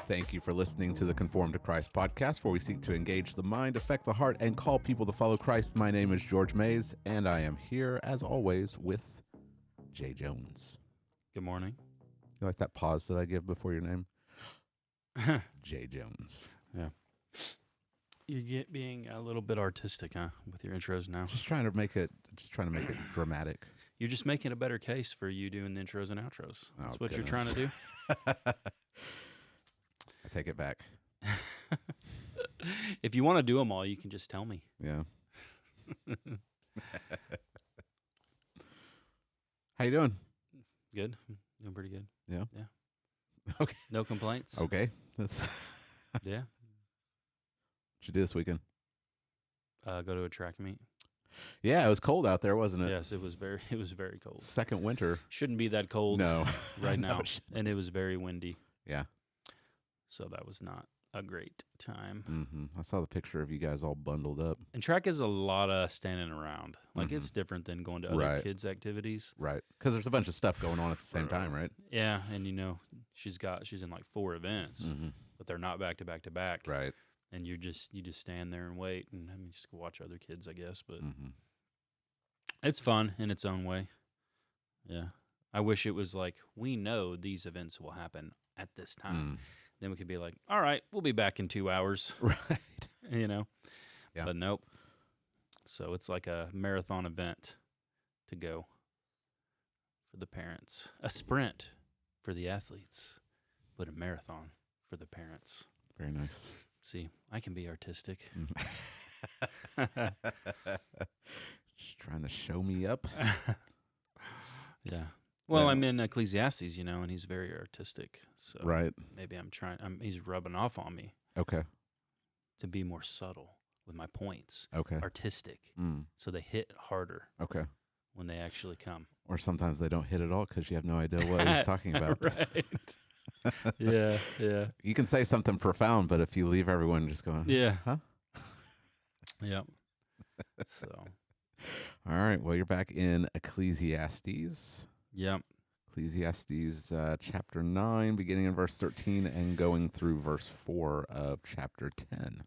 Thank you for listening to the Conform to Christ podcast, where we seek to engage the mind, affect the heart, and call people to follow Christ. My name is George Mays, and I am here, as always, with Jay Jones. Good morning. You like that pause that I give before your name? Jay Jones. Yeah. You're being a little bit artistic, huh, with your intros now? Just trying to make it dramatic. You're just making a better case for you doing the intros and outros. That's what goodness. you're trying to do? I take it back. If you want to do them all, you can just tell me. Yeah. How you doing? Good. Doing pretty good. Yeah? Yeah. Okay. No complaints? Okay. That's Yeah. What'd you do this weekend? Go to a track meet. Yeah, it was cold out there, wasn't it? Yes, it was very cold. Second winter. Shouldn't be that cold No. right No, now. it shouldn't. And it was very windy. Yeah. So that was not a great time. Mm-hmm. I saw the picture of you guys all bundled up. And track is a lot of standing around. Like, it's different than going to other Right. kids' activities. Right. Because there's a bunch of stuff going on at the same time, right? Yeah, and she's in like 4 events, Mm-hmm. but they're not back to back to back. Right. And you just stand there and wait, and just watch other kids, I guess. But it's fun in its own way. Yeah, I wish it was like, we know these events will happen at this time. Then we could be like, all right, we'll be back in 2 hours. Right. Yeah. But nope. So it's like a marathon event to go for the parents. A sprint for the athletes, but a marathon for the parents. Very nice. See, I can be artistic. Just trying to show me up. Yeah. Well, Yeah. I'm in Ecclesiastes, and he's very artistic. So Right. maybe he's rubbing off on me Okay. to be more subtle with my points. Okay. Artistic. So they hit harder Okay. when they actually come. Or sometimes they don't hit at all because you have no idea what he's talking about. Right. Yeah. You can say something profound, but if you leave everyone just going, Yeah. huh? Yep. So, All right. Well, you're back in Ecclesiastes. yep. Ecclesiastes chapter 9, beginning in verse 13 and going through verse 4 of chapter 10.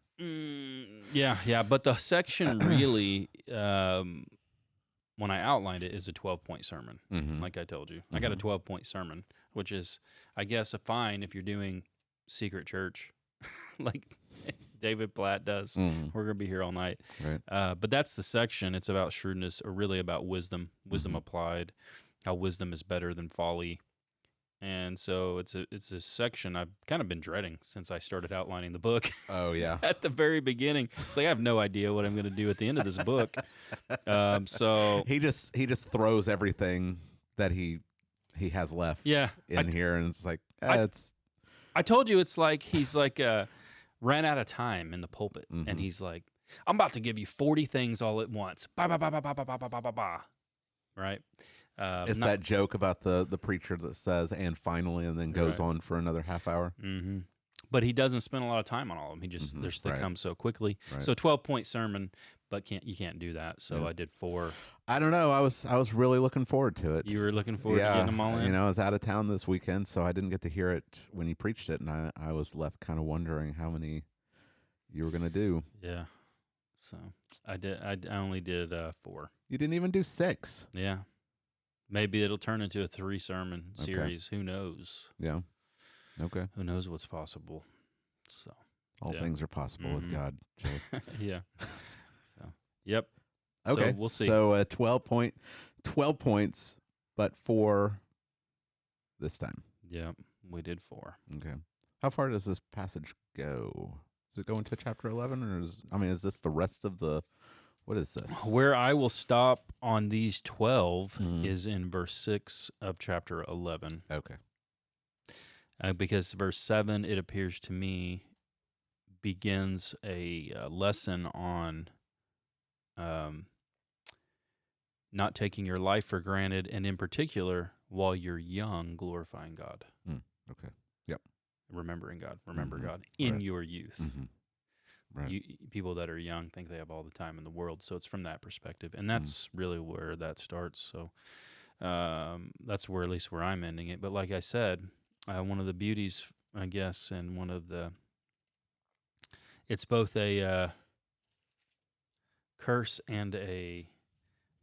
Yeah. But the section really, when I outlined it, is a 12-point sermon. Mm-hmm. Like I told you, I got a 12-point sermon, which is, I guess, a fine if you're doing secret church, like David Platt does. Mm-hmm. We're gonna be here all night. Right. But that's the section. It's about shrewdness, or really about wisdom applied, how wisdom is better than folly. And so it's a section I've kind of been dreading since I started outlining the book. Oh, yeah. At the very beginning, it's like I have no idea what I'm going to do at the end of this book. So He just throws everything that he has left yeah, in here, and it's like, I told you it's like he's like ran out of time in the pulpit, and he's like, I'm about to give you 40 things all at once. Ba ba ba ba ba ba ba ba ba ba. Right? it's that joke about the preacher that says, and finally, and then goes Right. on for another half hour. Mm-hmm. But he doesn't spend a lot of time on all of them. He just they Right. come so quickly. Right. So 12-point sermon, but you can't do that. So Yeah. I did 4. I don't know. I was really looking forward to it. You were looking forward to getting them all in? I was out of town this weekend, so I didn't get to hear it when you preached it, and I was left kind of wondering how many you were going to do. Yeah. So I only did 4. You didn't even do 6. Yeah. Maybe it'll turn into a 3-sermon series. Who knows? Yeah. Okay. Who knows what's possible? So All Yeah. things are possible with God. Jay. yeah. So yep. Okay. So we'll see. So 12 points, but 4 this time. Yep. We did 4. Okay. How far does this passage go? Does it go into chapter 11, or is this the rest of the? What is this? Where I will stop on these 12 Mhm. is in verse 6 of chapter 11. Okay. Because verse 7, it appears to me, begins a lesson on not taking your life for granted, and in particular, while you're young, glorifying God. Okay. Yep. Remembering God. Remember Mhm. God in Right. your youth. Mm-hmm. Right. People that are young think they have all the time in the world, so it's from that perspective, and that's really where that starts. So that's where, at least where I'm ending it. But like I said, one of the beauties I guess, and one of the. It's both a curse and a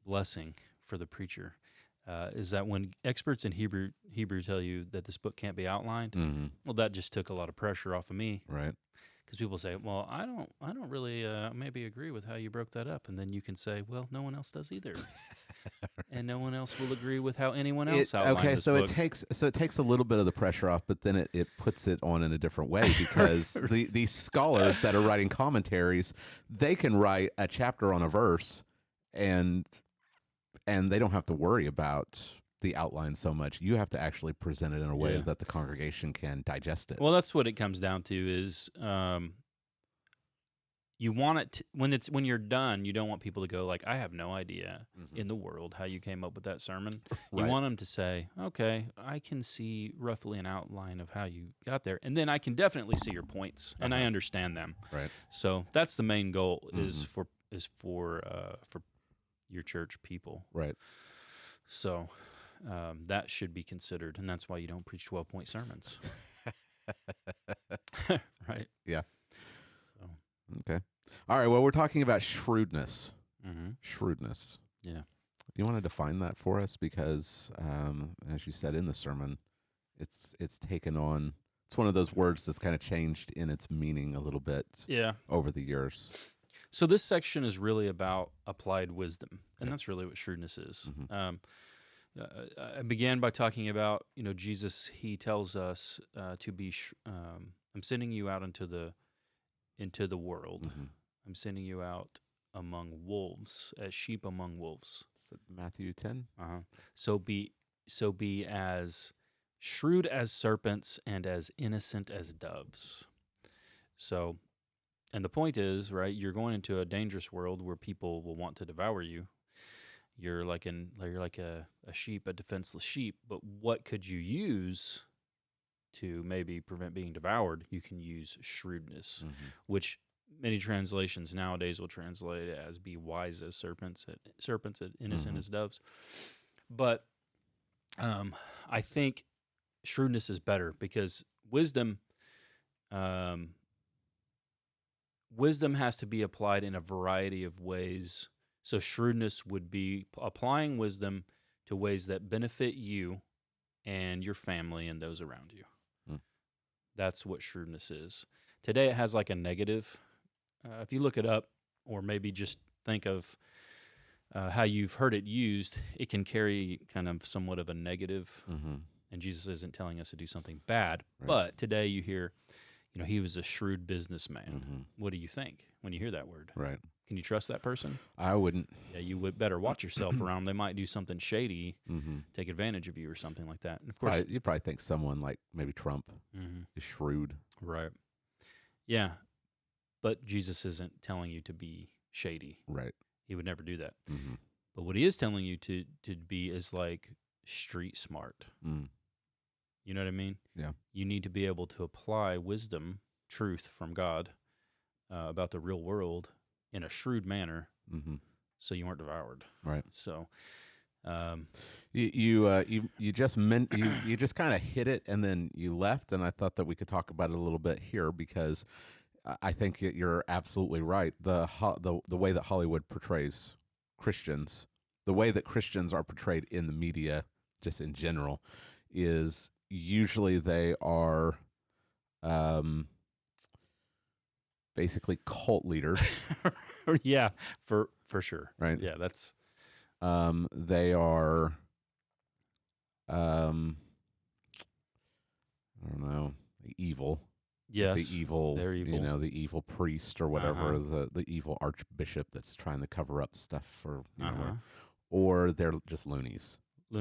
blessing for the preacher. Is that when experts in Hebrew tell you that this book can't be outlined? Mm-hmm. Well, that just took a lot of pressure off of me. Right. Because people say, "Well, I don't really maybe agree with how you broke that up," and then you can say, "Well, no one else does either." And no one else will agree with how anyone else outlined this book. It takes a little bit of the pressure off, but then it puts it on in a different way because these scholars that are writing commentaries, they can write a chapter on a verse, and they don't have to worry about the outline so much. You have to actually present it in a way that the congregation can digest it. Well, that's what it comes down to is you want it when you're done, you don't want people to go like, I have no idea in the world how you came up with that sermon. You want them to say, okay, I can see roughly an outline of how you got there, and then I can definitely see your points and I understand them. Right. So that's the main goal is for your church people. Right. So that should be considered, and that's why you don't preach 12-point sermons. Right. Yeah. So. Okay. All right. Well, we're talking about shrewdness. Mm-hmm. Shrewdness. Yeah. Do you want to define that for us? Because, as you said in the sermon, it's taken on. It's one of those words that's kind of changed in its meaning a little bit. Yeah. Over the years. So this section is really about applied wisdom, and that's really what shrewdness is. Mm-hmm. I began by talking about, Jesus. He tells us to be. I'm sending you out into the world. Mm-hmm. I'm sending you out among wolves, as sheep among wolves. Matthew 10. So be as shrewd as serpents and as innocent as doves. So, and the point is, right, you're going into a dangerous world where people will want to devour you. You're like a sheep, a defenseless sheep. But what could you use to maybe prevent being devoured? You can use shrewdness, which many translations nowadays will translate as "be wise as serpents, innocent as doves." But I think shrewdness is better because wisdom has to be applied in a variety of ways. So shrewdness would be applying wisdom to ways that benefit you and your family and those around you. That's what shrewdness is. Today it has like a negative. If you look it up, or maybe just think of how you've heard it used, it can carry kind of somewhat of a negative. And Jesus isn't telling us to do something bad. Right. But today you hear, he was a shrewd businessman. What do you think when you hear that word? Right. Can you trust that person? I wouldn't. Yeah, you would better watch yourself around. They might do something shady, take advantage of you or something like that. And of course, you probably think someone like maybe Trump is shrewd. Right. Yeah. But Jesus isn't telling you to be shady. Right. He would never do that. But what he is telling you to be is like street smart. You know what I mean? Yeah. You need to be able to apply wisdom, truth from God about the real world in a shrewd manner, so you weren't devoured. Right. So, you just you just kind of hit it and then you left, and I thought that we could talk about it a little bit here because I think you're absolutely right. The way that Hollywood portrays Christians, the way that Christians are portrayed in the media, just in general, is usually they are basically cult leaders. Yeah, for sure. Right. Yeah, that's they are I don't know, evil. Yes. The evil, they're evil. the evil priest or whatever, the evil archbishop that's trying to cover up stuff for or they're just loonies.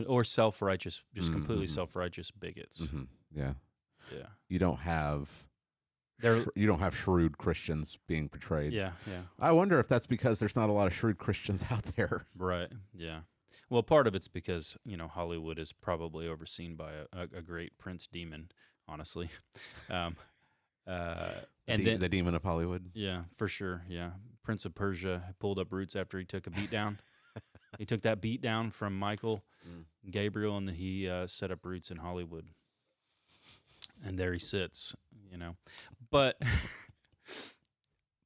Or self-righteous, just completely self-righteous bigots. Yeah. Yeah. You don't have shrewd Christians being portrayed. Yeah. I wonder if that's because there's not a lot of shrewd Christians out there. Right. Yeah. Well, part of it's because, Hollywood is probably overseen by a great prince demon, honestly. The demon of Hollywood. Yeah, for sure. Yeah. Prince of Persia pulled up roots after he took a beat down. He took that beat down from Michael, Gabriel, and he set up roots in Hollywood. And there he sits, But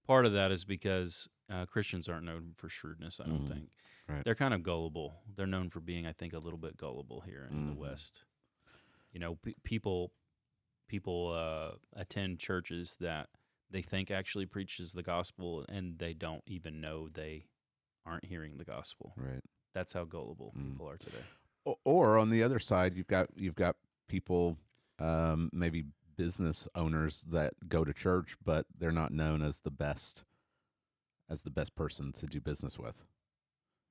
part of that is because Christians aren't known for shrewdness, I don't think. Right. They're kind of gullible. They're known for being, I think, a little bit gullible here in the West. People attend churches that they think actually preaches the gospel, and they don't even know they aren't hearing the gospel. Right. That's how gullible people are today. Or on the other side, you've got people, maybe business owners that go to church, but they're not known as the best person to do business with.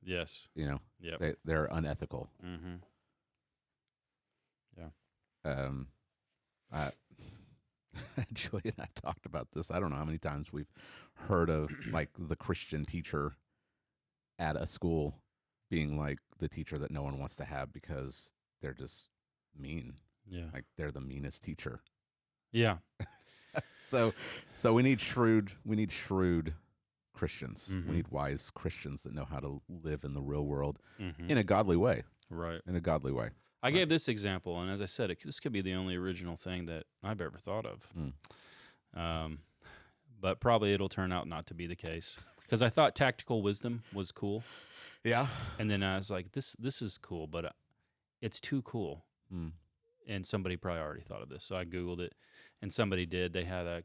Yes. Yep. They're unethical. Mm-hmm. Yeah. Joy and I talked about this. I don't know how many times we've heard of like the Christian teacher at a school being like the teacher that no one wants to have because they're just mean. Yeah. Like they're the meanest teacher. Yeah. So we need shrewd Christians. Mm-hmm. We need wise Christians that know how to live in the real world Mm-hmm. in a godly way. Right. In a godly way. I gave this example, and as I said, this could be the only original thing that I've ever thought of. But probably it'll turn out not to be the case, because I thought tactical wisdom was cool. Yeah. And then I was like, this is cool, but it's too cool. And somebody probably already thought of this, so I Googled it, and somebody did. They had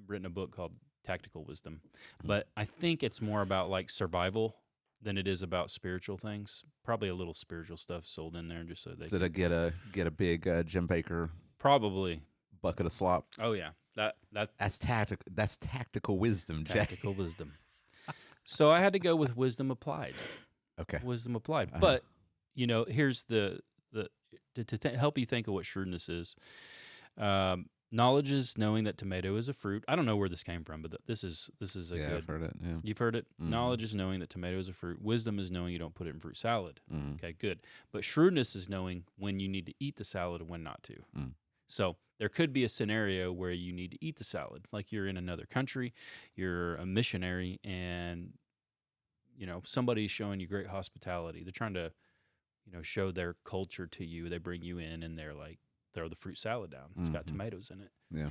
written a book called Tactical Wisdom, but I think it's more about like survival than it is about spiritual things. Probably a little spiritual stuff sold in there, just so they. Did it get a big Jim Baker Probably bucket of slop? Oh yeah, That's tactical wisdom. Tactical wisdom. So I had to go with wisdom applied. Okay. Wisdom applied, but here's the to help you think of what shrewdness is. Knowledge is knowing that tomato is a fruit. I don't know where this came from, but this is a good. I've heard it. Yeah. You've heard it. Knowledge is knowing that tomato is a fruit. Wisdom is knowing you don't put it in fruit salad. Okay, good. But shrewdness is knowing when you need to eat the salad and when not to. So there could be a scenario where you need to eat the salad, like you're in another country, you're a missionary, and somebody's showing you great hospitality. They're trying to, show their culture to you. They bring you in, and they're like, throw the fruit salad down. It's got tomatoes in it. Yeah.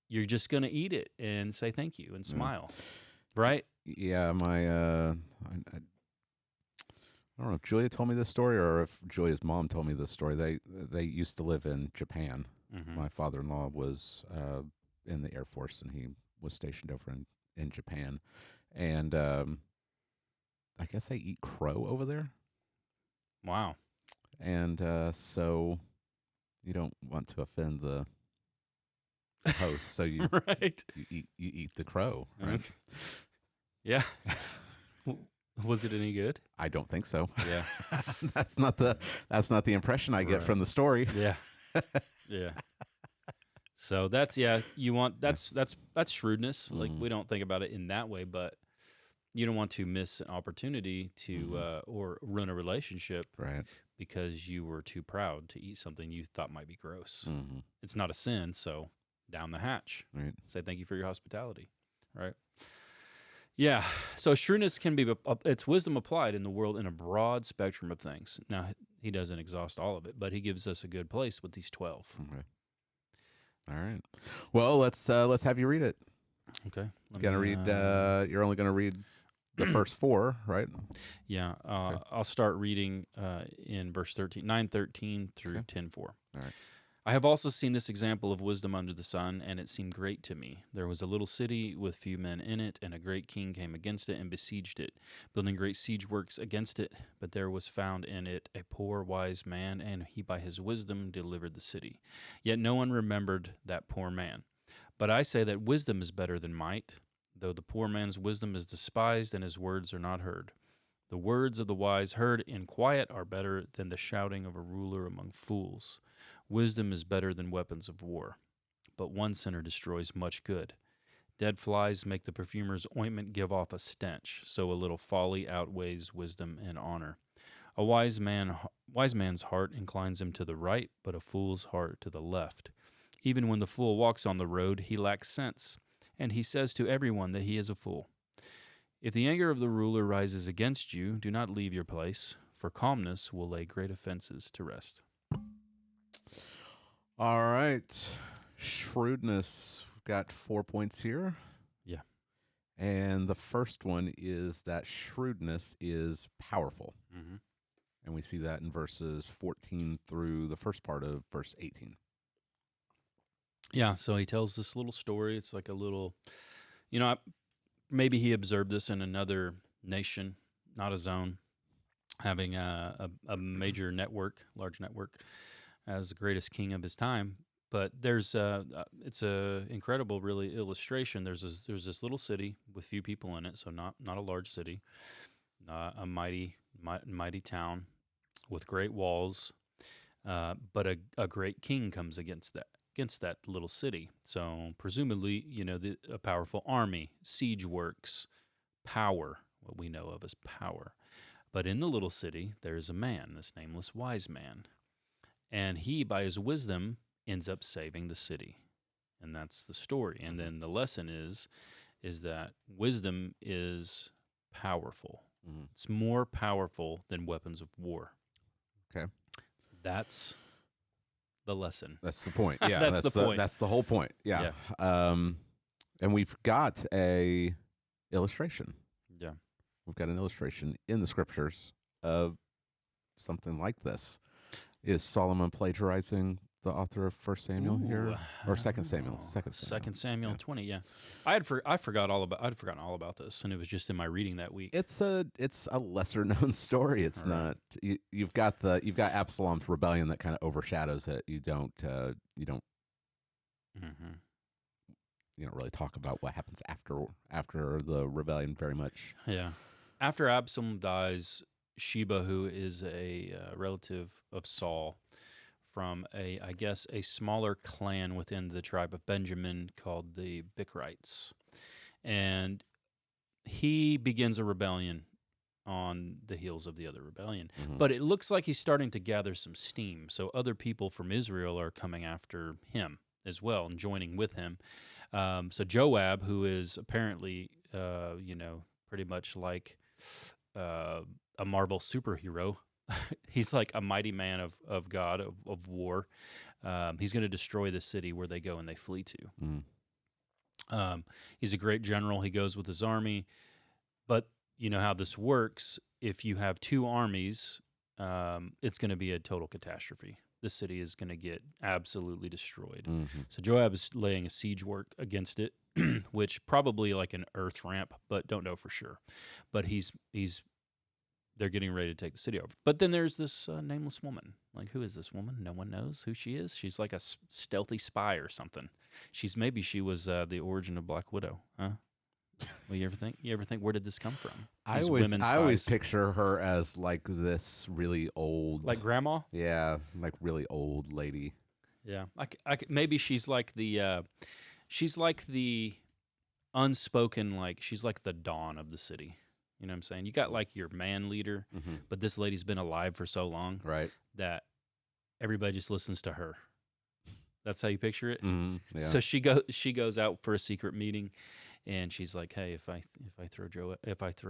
You're just gonna eat it and say thank you and smile, right? Yeah. I don't know if Julia told me this story or if Julia's mom told me this story. They used to live in Japan. My father-in-law was in the Air Force, and he was stationed over in Japan. And I guess they eat crow over there. Wow. And so you don't want to offend the host, so you right. you eat the crow, right? Yeah. Was it any good? I don't think so. Yeah. That's not the impression I get from the story. Yeah. Yeah. So that's shrewdness. Like we don't think about it in that way, but you don't want to miss an opportunity to or ruin a relationship, right? Because you were too proud to eat something you thought might be gross. It's not a sin, so down the hatch. Right. Say thank you for your hospitality, right? Yeah. So shrewdness can be it's wisdom applied in the world in a broad spectrum of things. Now he doesn't exhaust all of it, but he gives us a good place with these 12. Okay. All right. Well, let's have you read it. Okay. You're only going to read the first 4, right? Yeah. Okay. I'll start reading in verse 9:13 through 10:4. All right. I have also seen this example of wisdom under the sun, and it seemed great to me. There was a little city with few men in it, and a great king came against it and besieged it, building great siege works against it. But there was found in it a poor wise man, and he by his wisdom delivered the city. Yet no one remembered that poor man. But I say that wisdom is better than might, though the poor man's wisdom is despised, and his words are not heard. The words of the wise heard in quiet are better than the shouting of a ruler among fools. Wisdom is better than weapons of war, but one sinner destroys much good. Dead flies make the perfumer's ointment give off a stench, so a little folly outweighs wisdom and honor. A wise man's heart inclines him to the right, but a fool's heart to the left. Even when the fool walks on the road, he lacks sense, and he says to everyone that he is a fool. If the anger of the ruler rises against you, do not leave your place, for calmness will lay great offenses to rest. All right. Shrewdness. We've got 4 points here. Yeah. And the first one is that shrewdness is powerful. Mm-hmm. And we see that in verses 14 through the first part of verse 18. Yeah, so he tells this little story. It's like a little, maybe he observed this in another nation, not his own, having a major network, large network, as the greatest king of his time. But it's a incredible, really illustration. There's this little city with few people in it, so not a large city, a mighty town with great walls. But a great king comes against that little city. So presumably, a powerful army, siege works, power, what we know of as power. But in the little city, there's a man, this nameless wise man. And he, by his wisdom, ends up saving the city. And that's the story. And then the lesson is that wisdom is powerful. Mm-hmm. It's more powerful than weapons of war. Okay. That's the lesson. That's the point. Yeah, that's the point. That's the whole point. Yeah. And we've got a illustration. Yeah. We've got an illustration in the scriptures of something like this. Is Solomon plagiarizing the author of 1 Samuel here, or 2 Samuel? 2 Samuel 20. Yeah, I'd forgotten all about this, and it was just in my reading that week. It's a lesser known story. It's Right. not. You've got Absalom's rebellion that kind of overshadows it. You don't Mm-hmm. really talk about what happens after the rebellion very much. Yeah, after Absalom dies, Sheba, who is a relative of Saul, from a smaller clan within the tribe of Benjamin called the Bichrites, and he begins a rebellion on the heels of the other rebellion. Mm-hmm. But it looks like he's starting to gather some steam, so other people from Israel are coming after him as well and joining with him. So Joab, who is apparently, pretty much like a Marvel superhero. He's like a mighty man of God, of war. He's going to destroy the city where they go and they flee to. Mm. He's a great general. He goes with his army. But you know how this works. If you have two armies, it's going to be a total catastrophe. The city is going to get absolutely destroyed. Mm-hmm. So Joab is laying a siege work against it, which probably like an earth ramp, but don't know for sure. But they're getting ready to take the city over. But then there's this nameless woman. Like, who is this woman? No one knows who she is. She's like a stealthy spy or something. Maybe she was the origin of Black Widow, huh? Well, you ever think where did this come from? I always picture her as like this really old, like grandma. Yeah, like really old lady. Yeah, maybe she's like the unspoken, like she's like the dawn of the city. You know what I'm saying? You got like your man leader, Mm-hmm. but this lady's been alive for so long, Right? that everybody just listens to her. That's how you picture it. Mm-hmm. Yeah. So she goes out for a secret meeting, and she's like, "Hey, if I throw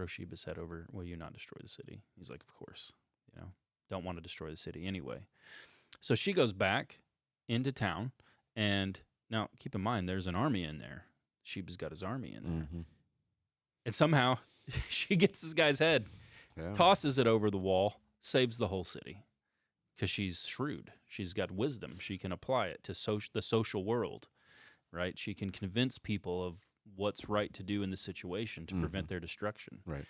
Sheba's head over, will you not destroy the city?" He's like, "Of course. Don't want to destroy the city anyway." So she goes back into town, and now keep in mind there's an army in there. Sheba's got his army in there, Mm-hmm. and somehow she gets this guy's head, tosses it over the wall, saves the whole city. Because she's shrewd. She's got wisdom. She can apply it to the social world, right? She can convince people of what's right to do in the situation to prevent their destruction. Right.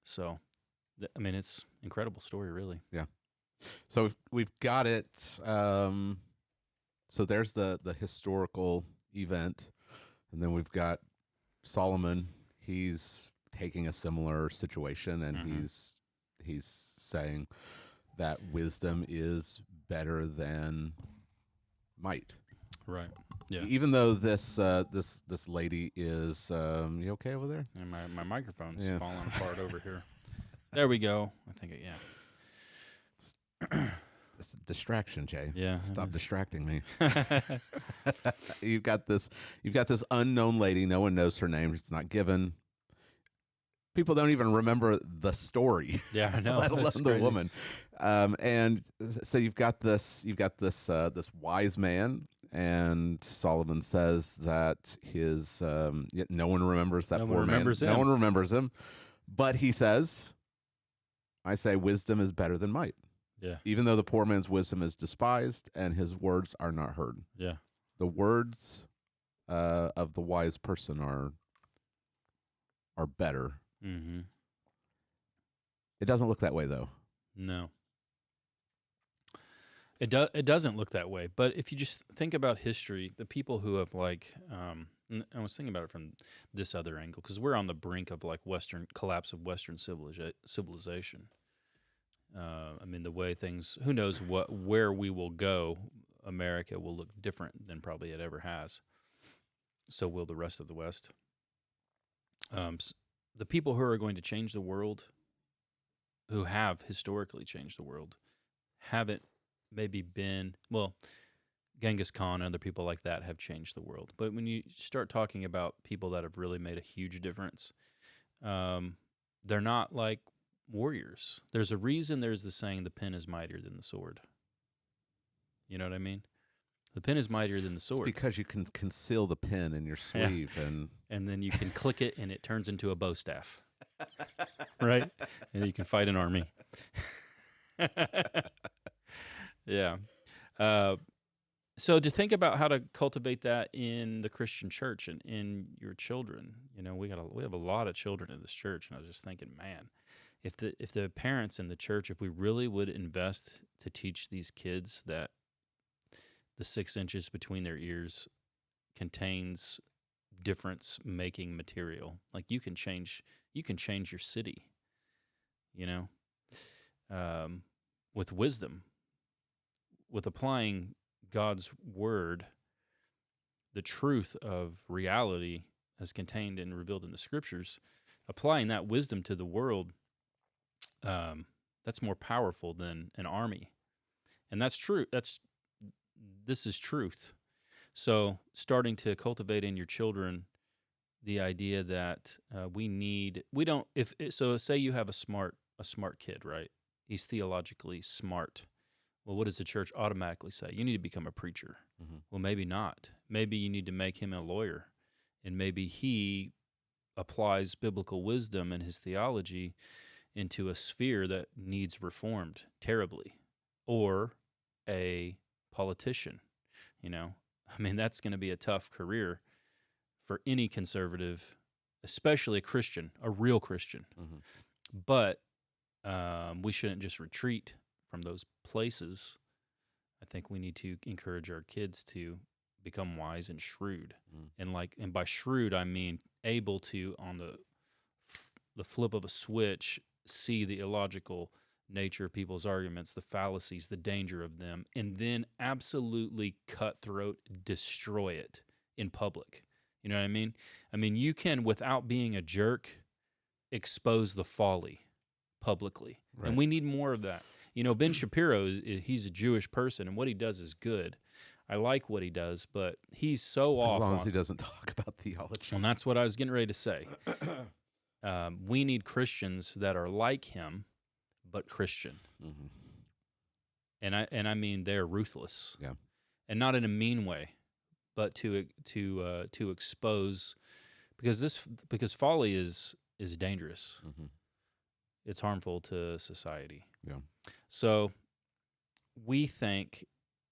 So, it's an incredible story, really. Yeah. So we've got it. So there's the historical event, and then we've got Solomon. He's taking a similar situation, and he's saying that wisdom is better than might. Right. Yeah. Even though this lady is you okay over there? And my microphone's falling apart over here. There we go. I think It's a distraction, Jay. Yeah. Stop distracting me. You've got this unknown lady. No one knows her name. It's not given. people don't even remember the story, Yeah, I know. let alone That's the crazy. woman. And so you've got this this wise man, and Solomon says that no one remembers that No one poor man. remembers No him. one remembers him, but he says, "I say wisdom is better than might." Yeah, Even though the poor man's wisdom is despised and his words are not heard. yeah. The words of the wise person are better. Mm-hmm. It doesn't look that way, though. No. It doesn't look that way, but if you just think about history, the people who have I was thinking about it from this other angle because we're on the brink of like collapse of Western civilization. I mean, the way things, who knows where we will go. America will look different than probably it ever has. So will the rest of the West. The people who are going to change the world, who have historically changed the world, haven't maybe been, well, Genghis Khan and other people like that have changed the world. But when you start talking about people that have really made a huge difference, they're not like warriors. There's a reason there's the saying, the pen is mightier than the sword. You know what I mean? The pen is mightier than the It's sword. because you can conceal the pin in your Yeah. sleeve, And then you can click it and it turns into a bow staff. Right? And you can fight an army. Yeah. So to think about how to cultivate that in the Christian church and in your children, we have a lot of children in this church, and I was just thinking, man, if the parents in the church, if we really would invest to teach these kids that the 6 inches between their ears contains difference making material, like you can change your city, with wisdom, with applying God's word, the truth of reality as contained and revealed in the scriptures, applying that wisdom to the world, that's more powerful than an army. And that's true. This is truth. So starting to cultivate in your children the idea that say you have a smart kid, right? He's theologically smart. Well, what does the church automatically say? You need to become a preacher. Mm-hmm. Well, maybe not. Maybe you need to make him a lawyer, and maybe he applies biblical wisdom and his theology into a sphere that needs reformed terribly, or a politician. I mean, that's going to be a tough career for any conservative, especially a Christian, a real Christian. Mm-hmm. But we shouldn't just retreat from those places. I think we need to encourage our kids to become wise and shrewd. And by shrewd, I mean able to, on the flip of a switch, see the illogical nature of people's arguments, the fallacies, the danger of them, and then absolutely cutthroat destroy it in public. You know what I mean? I mean, you can, without being a jerk, expose the folly publicly. Right. And we need more of that. Ben Shapiro, he's a Jewish person, and what he does is good. I like what he does, but he's so off. As long as he doesn't talk about theology. And that's what I was getting ready to say. We need Christians that are like him, but Christian. Mm-hmm. And I mean they're ruthless. Yeah. And not in a mean way, but to expose, because folly is dangerous. Mm-hmm. It's harmful to society. Yeah. So we think,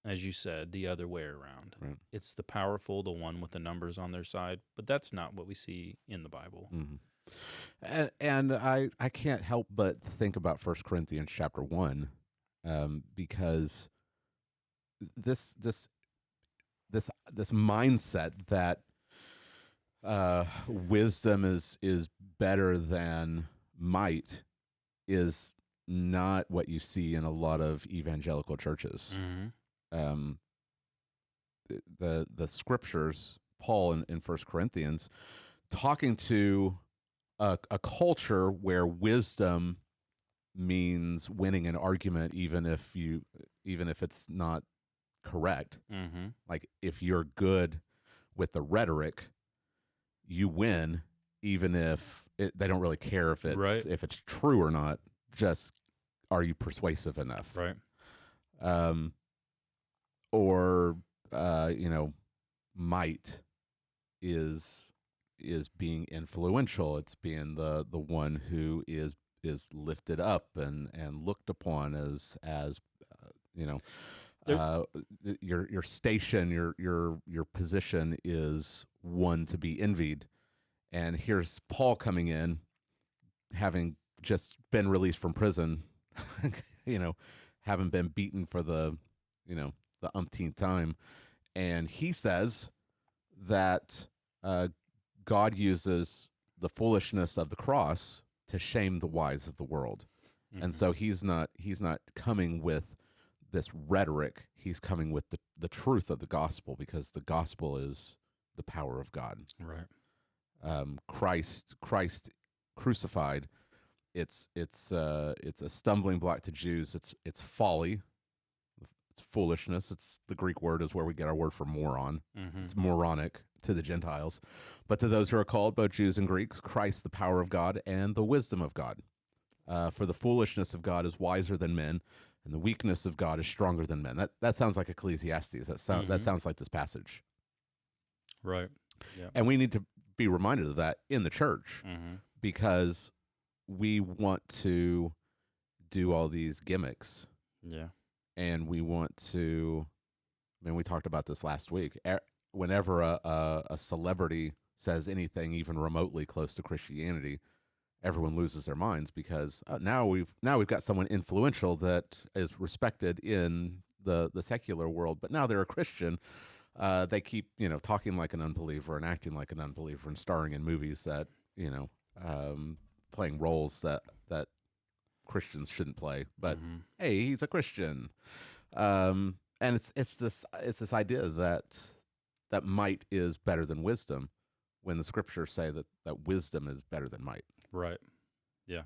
as you said, the other way around. Right. It's the powerful, the one with the numbers on their side, but that's not what we see in the Bible. Mm-hmm. And I can't help but think about 1 Corinthians chapter 1, because this mindset that wisdom is better than might is not what you see in a lot of evangelical churches. Mm-hmm. The scriptures, Paul in 1 Corinthians, talking to a culture where wisdom means winning an argument, even if it's not correct. Mm-hmm. Like if you're good with the rhetoric, you win, even if they don't really care Right. if it's true or not. Just, are you persuasive enough? Right. Um, or might is being influential. It's being the one who is lifted up and looked upon as you know There, your station, your position is one to be envied. And here's Paul coming in, having just been released from prison, you know, having been beaten for the umpteenth time, and he says that God uses the foolishness of the cross to shame the wise of the world. And so he's not coming with this rhetoric. He's coming with the truth of the gospel, because the gospel is the power of God. right. Christ crucified. It's a stumbling block to Jews. It's folly. It's foolishness. It's the Greek word is where we get our word for moron. It's moronic to the Gentiles, but to those who are called, both Jews and Greeks, Christ, the power of God and the wisdom of God. For the foolishness of God is wiser than men, and the weakness of God is stronger than men. That sounds like Ecclesiastes. That sounds like this passage. Right. Yeah. And we need to be reminded of that in the church, because we want to do all these gimmicks. Yeah. And we want to, I mean, we talked about this last week. Whenever a celebrity says anything even remotely close to Christianity, everyone loses their minds, because now we've got someone influential that is respected in the secular world, but now they're a Christian. They keep talking like an unbeliever and acting like an unbeliever and starring in movies that playing roles that Christians shouldn't play. But hey, he's a Christian, and it's this idea that might is better than wisdom, when the scriptures say that wisdom is better than might. Right. Yeah.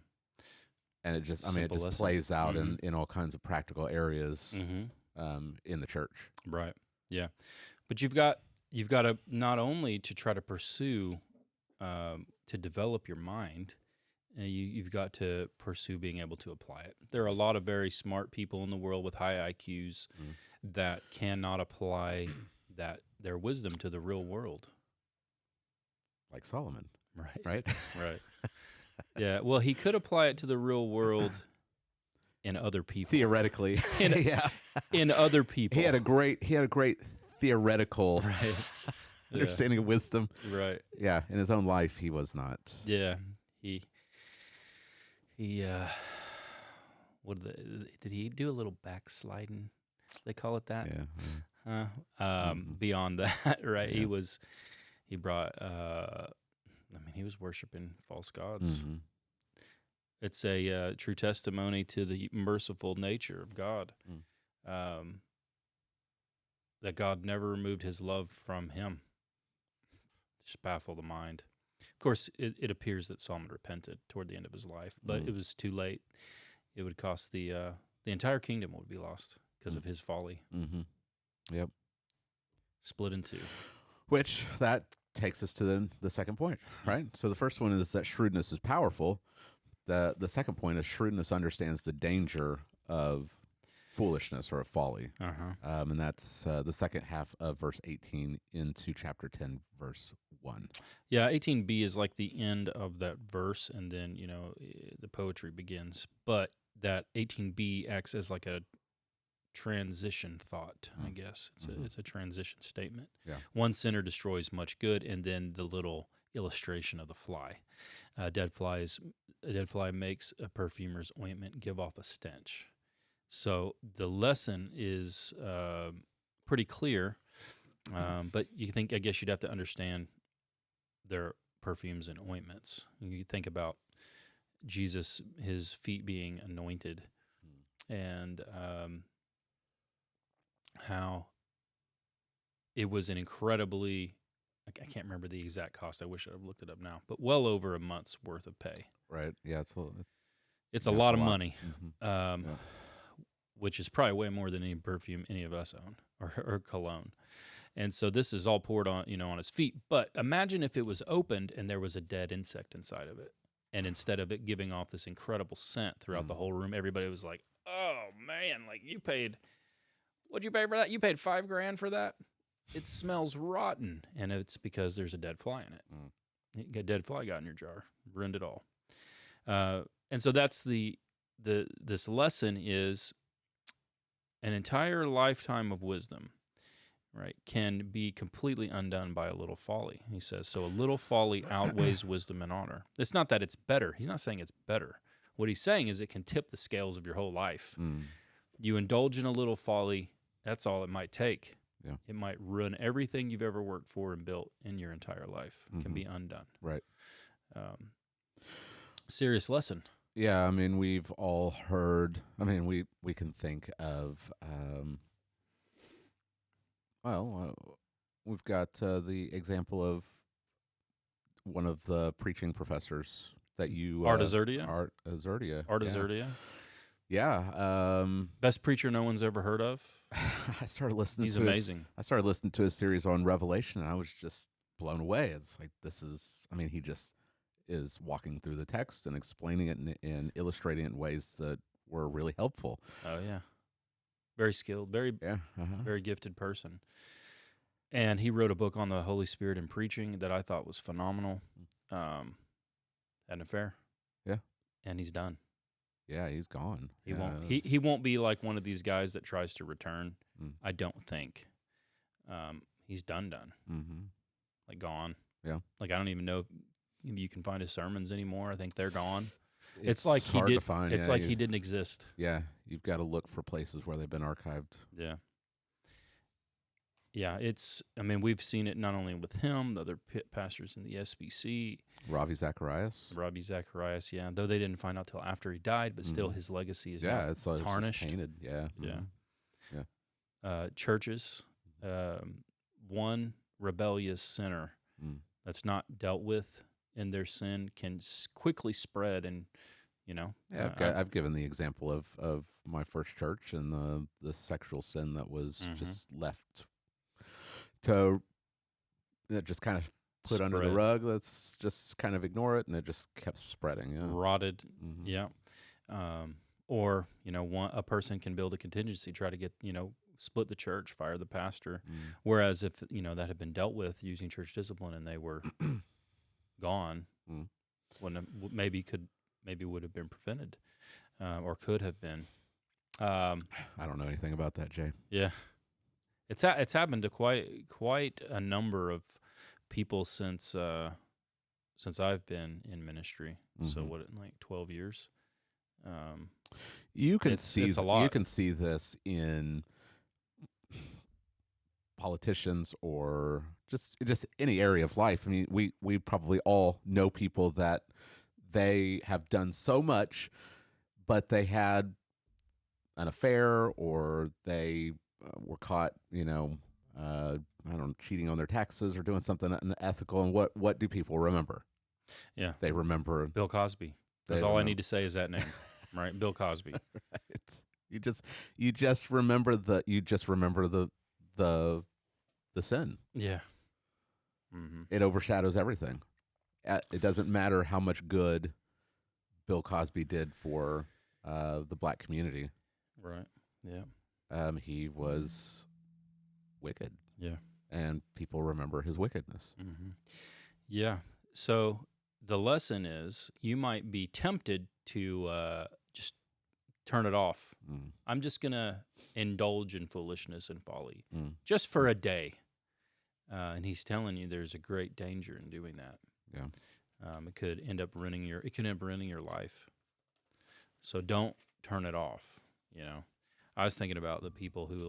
And it just Simple lesson. plays out in all kinds of practical areas in the church. Right. Yeah. But you've got to not only to try to pursue to develop your mind, you've got to pursue being able to apply it. There are a lot of very smart people in the world with high IQs that cannot apply their wisdom to the real world. Like Solomon. Right. Right. Yeah. Well, he could apply it to the real world in other people. Theoretically. In other people. He had a great theoretical understanding of wisdom. Right. Yeah. In his own life, he was not. Yeah. He did he do a little backsliding? They call it that. Yeah. Beyond that, right? Yeah. He brought. He was worshiping false gods. It's a true testimony to the merciful nature of God. That God never removed His love from him. Just baffle the mind. Of course, it appears that Solomon repented toward the end of his life, but it was too late. It would cost the entire kingdom would be lost because of his folly. Yep. Split in two. Which that takes us to the second point, right? So the first one is that shrewdness is powerful. The second point is shrewdness understands the danger of foolishness or of folly. And that's the second half of verse 18 into chapter 10, verse 1. Yeah, 18b is like the end of that verse, and then, the poetry begins. But that 18b acts as like a transition thought, I guess. It's a transition statement. Yeah. One sinner destroys much good, and then the little illustration of the fly. A dead fly makes a perfumer's ointment give off a stench. So the lesson is pretty clear, but I guess you'd have to understand their perfumes and ointments. You think about Jesus, his feet being anointed, and how it was an incredibly, I can't remember the exact cost. I wish I'd looked it up now, but well over a month's worth of pay. Right. Yeah. It's a lot of money. Which is probably way more than any perfume any of us own or cologne. And so this is all poured on, on his feet. But imagine if it was opened and there was a dead insect inside of it. And instead of it giving off this incredible scent throughout the whole room, everybody was like, "Oh man, like what'd you pay for that? You paid $5,000 for that? It smells rotten." And it's because there's a dead fly in it. A dead fly got in your jar, ruined it all. And so that's this lesson is an entire lifetime of wisdom, right, can be completely undone by a little folly. He says, so a little folly outweighs wisdom and honor. It's not that it's better. He's not saying it's better. What he's saying is it can tip the scales of your whole life. You indulge in a little folly, that's all it might take. Yeah. It might ruin everything you've ever worked for and built in your entire life. It can be undone. Right. Serious lesson. Yeah, I mean, we've all heard. I mean, we can think of. We've got the example of one of the preaching professors that you Artaxerxes. Artaxerxes. Yeah. Best preacher no one's ever heard of. I started listening. He's amazing. I started listening to his series on Revelation, and I was just blown away. It's like this is. I mean, he just is walking through the text and explaining it and illustrating it in ways that were really helpful. Oh yeah, very skilled, very gifted person. And he wrote a book on the Holy Spirit and preaching that I thought was phenomenal. Had an affair. Yeah, and he's done. Yeah, he's gone. He won't. He won't be like one of these guys that tries to return. I don't think. He's done. Like gone. Yeah. Like I don't even know if you can find his sermons anymore. I think they're gone. It's like hard to find. It's like he didn't exist. Yeah, you've got to look for places where they've been archived. Yeah. Yeah, I mean, we've seen it not only with him, the other pastors in the SBC. Ravi Zacharias, yeah. Though they didn't find out till after he died, but still his legacy is it's tarnished. It's tainted. Yeah. Yeah. Churches, one rebellious sinner that's not dealt with in their sin can quickly spread, and I've given the example of my first church and the sexual sin that was just left to just kind of put under the rug. Let's just kind of ignore it, and it just kept spreading. Yeah. Rotted. Yeah. Or a person can build a contingency, try to get split the church, fire the pastor. Whereas if that had been dealt with using church discipline and they were gone, maybe would have been prevented, or could have been. I don't know anything about that, Jay. Yeah, it's happened to quite a number of people since I've been in ministry. So what, like 12 years. You can it's a lot. You can see this in politicians or just any area of life. I mean, we probably all know people that they have done so much, but they had an affair or they were caught, I don't know, cheating on their taxes or doing something unethical. And what do people remember? Yeah, they remember Bill Cosby. That's all I need to say is that name, right? Bill Cosby. Right. You just remember the sin. Yeah. It overshadows everything. It doesn't matter how much good Bill Cosby did for the black community. Right. Yeah. He was wicked. Yeah. And people remember his wickedness. Yeah. So the lesson is you might be tempted to just turn it off. I'm just going to indulge in foolishness and folly just for a day. And he's telling you there's a great danger in doing that. Yeah. It could end up ruining your life. So don't turn it off. I was thinking about the people who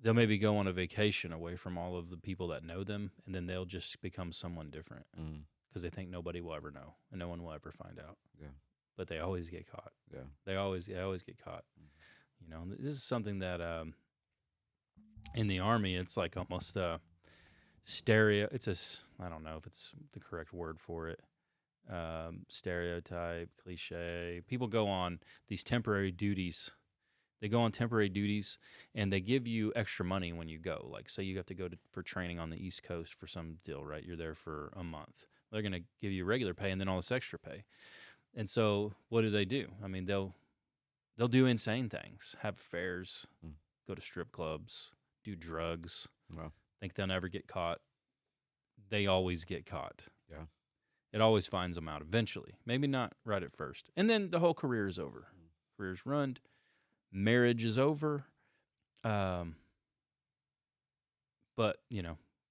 they'll maybe go on a vacation away from all of the people that know them, and then they'll just become someone different because they think nobody will ever know and no one will ever find out. Yeah. But they always get caught. Yeah. They always get caught. This is something that in the Army, it's like almost I don't know if it's the correct word for it. Stereotype, cliche. People go on these temporary duties They go on temporary duties, and they give you extra money when you go. Like, say you have to go for training on the East Coast for some deal, right? You're there for a month. They're going to give you regular pay and then all this extra pay. And so what do? I mean, they'll do insane things, have affairs, go to strip clubs, do drugs, Wow. think they'll never get caught. They always get caught. Yeah. It always finds them out eventually. Maybe not right at first. And then the whole career is over. Career's ruined. Marriage is over. But,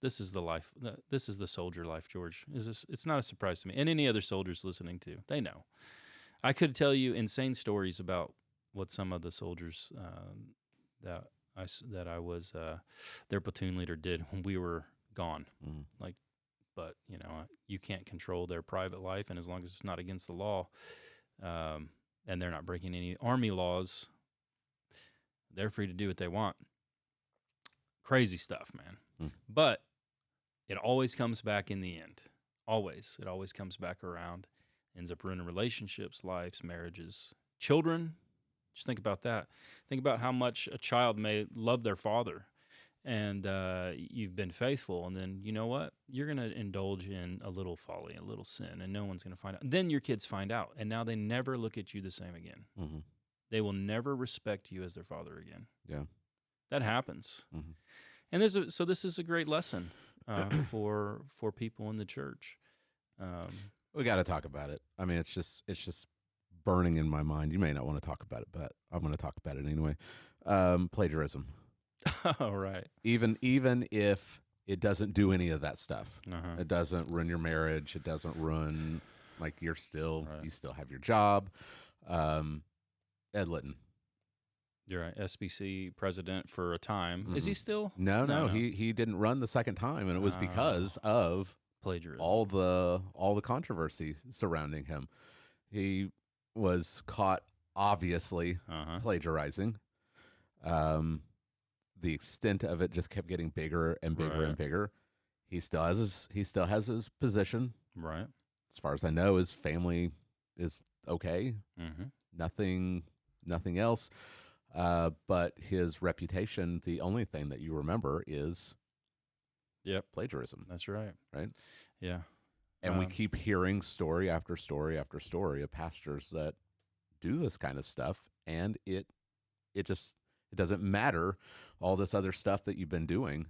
this is the life. This is the soldier life, George. It's not a surprise to me. And any other soldiers listening to, they know. I could tell you insane stories about what some of the soldiers that I was their platoon leader did when we were gone. But you can't control their private life, and as long as it's not against the law, and they're not breaking any Army laws, they're free to do what they want. Crazy stuff, man. But it always comes back in the end. Always. It always comes back around. Ends up ruining relationships, lives, marriages, children. Just think about that. Think about how much a child may love their father, and you've been faithful, and then you know what? You're going to indulge in a little folly, a little sin, and no one's going to find out. Then your kids find out, and now they never look at you the same again. They will never respect you as their father again. Yeah. That happens. And so this is a great lesson for people in the church. We got to talk about it. I mean, it's just burning in my mind. You may not want to talk about it, but I'm going to talk about it anyway. Plagiarism. All right. Even if it doesn't do any of that stuff, it doesn't ruin your marriage. It doesn't ruin, like, you still have your job. Ed Litton. You're right. SBC president for a time. Is he still? No. He didn't run the second time, and it was because of plagiarism. All the controversy surrounding him. He was caught, obviously, plagiarizing. The extent of it just kept getting bigger and bigger and bigger. He still has his position. Right. As far as I know, his family is okay. Nothing else. But his reputation, the only thing that you remember is plagiarism. That's right. Right? Yeah. And we keep hearing story after story after story of pastors that do this kind of stuff, and it doesn't matter all this other stuff that you've been doing.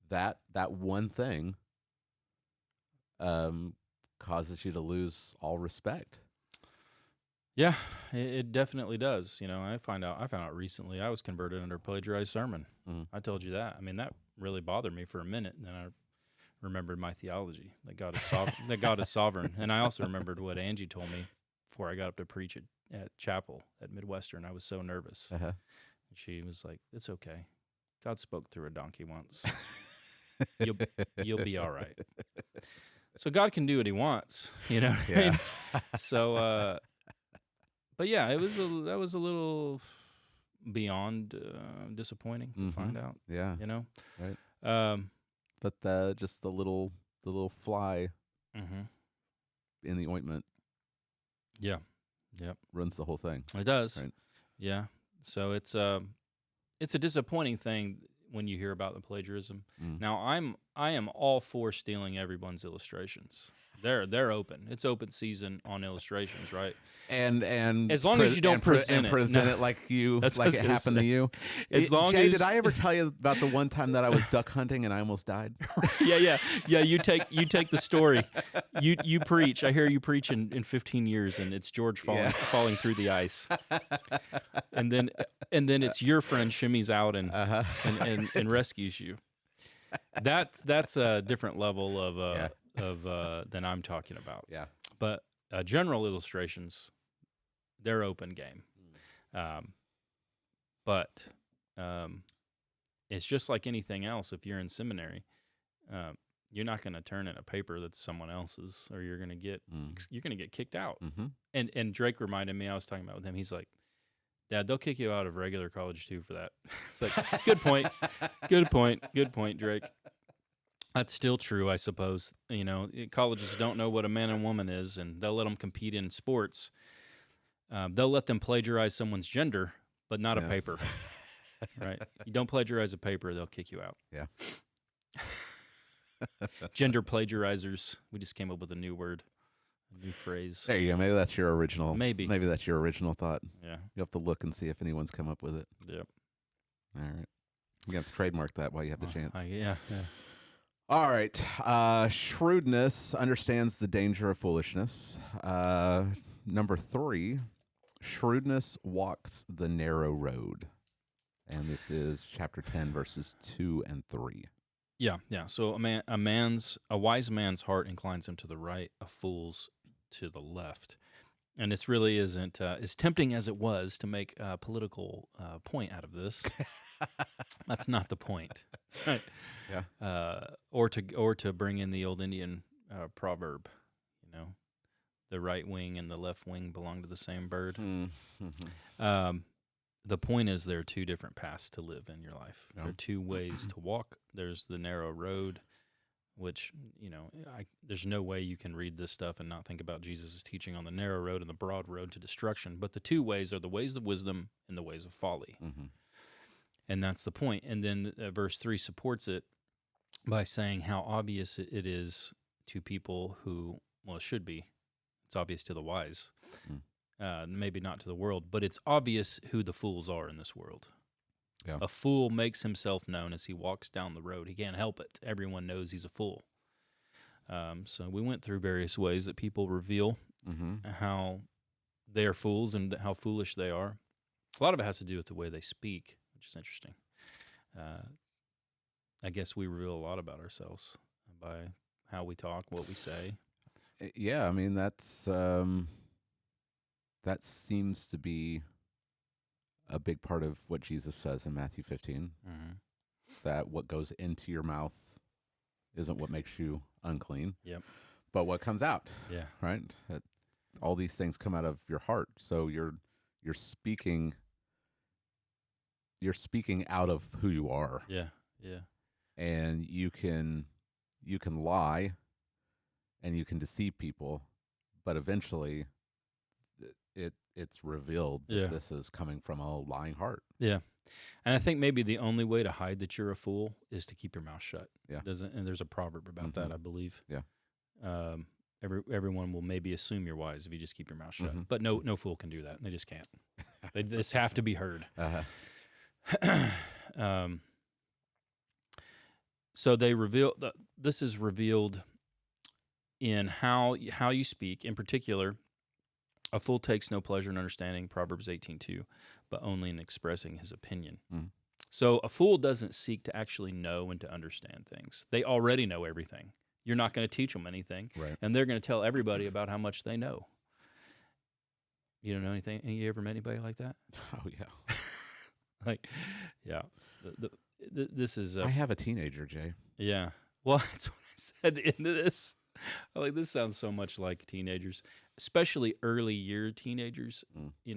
That one thing causes you to lose all respect. Yeah, it definitely does. I found out recently I was converted under a plagiarized sermon. I told you that. I mean, that really bothered me for a minute, and then I remembered my theology that God is sovereign. That God is sovereign, and I also remembered what Angie told me before I got up to preach at chapel at Midwestern. I was so nervous. And she was like, "It's okay. God spoke through a donkey once. You'll be all right." So God can do what He wants, you know. What I mean? So. But yeah, that was a little beyond disappointing to find out. Yeah, right. But just the little fly in the ointment. Yeah, ruins the whole thing. It does. Right? Yeah. So it's a disappointing thing when you hear about the plagiarism. Now I am all for stealing everyone's illustrations. They're open. It's open season on illustrations, right? And as long as you don't present it like it happened to you. Jay, did I ever tell you about the one time that I was duck hunting and I almost died? Yeah. You take the story. You preach. I hear you preach in 15 years, and it's George falling through the ice, and then it's your friend shimmies out and rescues you. That's a different level of than I'm talking about. Yeah. But general illustrations, they're open game. But it's just like anything else. If you're in seminary, you're not going to turn in a paper that's someone else's, or you're going to get kicked out. And Drake reminded me, I was talking about with him. He's like, "Dad, they'll kick you out of regular college too for that." It's like, good point, Drake. That's still true, I suppose. Colleges don't know what a man and woman is, and they'll let them compete in sports. They'll let them plagiarize someone's gender, but not a Yeah. paper, right? You don't plagiarize a paper, they'll kick you out. Yeah. Gender plagiarizers. We just came up with a new word, a new phrase. There you go. Maybe that's your original. Maybe that's your original thought. Yeah. You have to look and see if anyone's come up with it. Yep. All right. You have to trademark that while you have the chance. Yeah. All right. Shrewdness understands the danger of foolishness. Number 3, shrewdness walks the narrow road. And this is chapter 10, verses 2 and 3. Yeah. So a wise man's heart inclines him to the right, a fool's to the left. And this really isn't as tempting as it was to make a political point out of this. That's not the point, right? Yeah. Or to bring in the old Indian proverb, the right wing and the left wing belong to the same bird. Mm-hmm. The point is there are two different paths to live in your life. Yeah. There are two ways to walk. There's the narrow road, which, there's no way you can read this stuff and not think about Jesus' teaching on the narrow road and the broad road to destruction. But the two ways are the ways of wisdom and the ways of folly. Mm-hmm. And that's the point. And then verse 3 supports it by saying how obvious it is to people who, it should be. It's obvious to the wise. Maybe not to the world, but it's obvious who the fools are in this world. Yeah. A fool makes himself known as he walks down the road. He can't help it. Everyone knows he's a fool. So we went through various ways that people reveal how they are fools and how foolish they are. A lot of it has to do with the way they speak, which is interesting. I guess we reveal a lot about ourselves by how we talk, what we say. Yeah, I mean, that's that seems to be a big part of what Jesus says in Matthew 15, that what goes into your mouth isn't what makes you unclean, but what comes out. Yeah. Right? All these things come out of your heart. So you're speaking out of who you are. Yeah. And you can lie and you can deceive people, but eventually it's revealed that this is coming from a lying heart. Yeah. And I think maybe the only way to hide that you're a fool is to keep your mouth shut. Yeah. And there's a proverb about that, I believe. Yeah. Everyone will maybe assume you're wise if you just keep your mouth shut. But no fool can do that. They just can't. They just have to be heard. So they reveal this is revealed in how you speak. In particular, a fool takes no pleasure in understanding, Proverbs 18:2, but only in expressing his opinion. So a fool doesn't seek to actually know and to understand things. They already know everything. You're not going to teach them anything, right? And they're going to tell everybody about how much they know. You don't know anything? You ever met anybody like that? Oh yeah. This is. I have a teenager, Jay. Yeah. Well, that's what I said at the end of this. This sounds so much like teenagers, especially early year teenagers.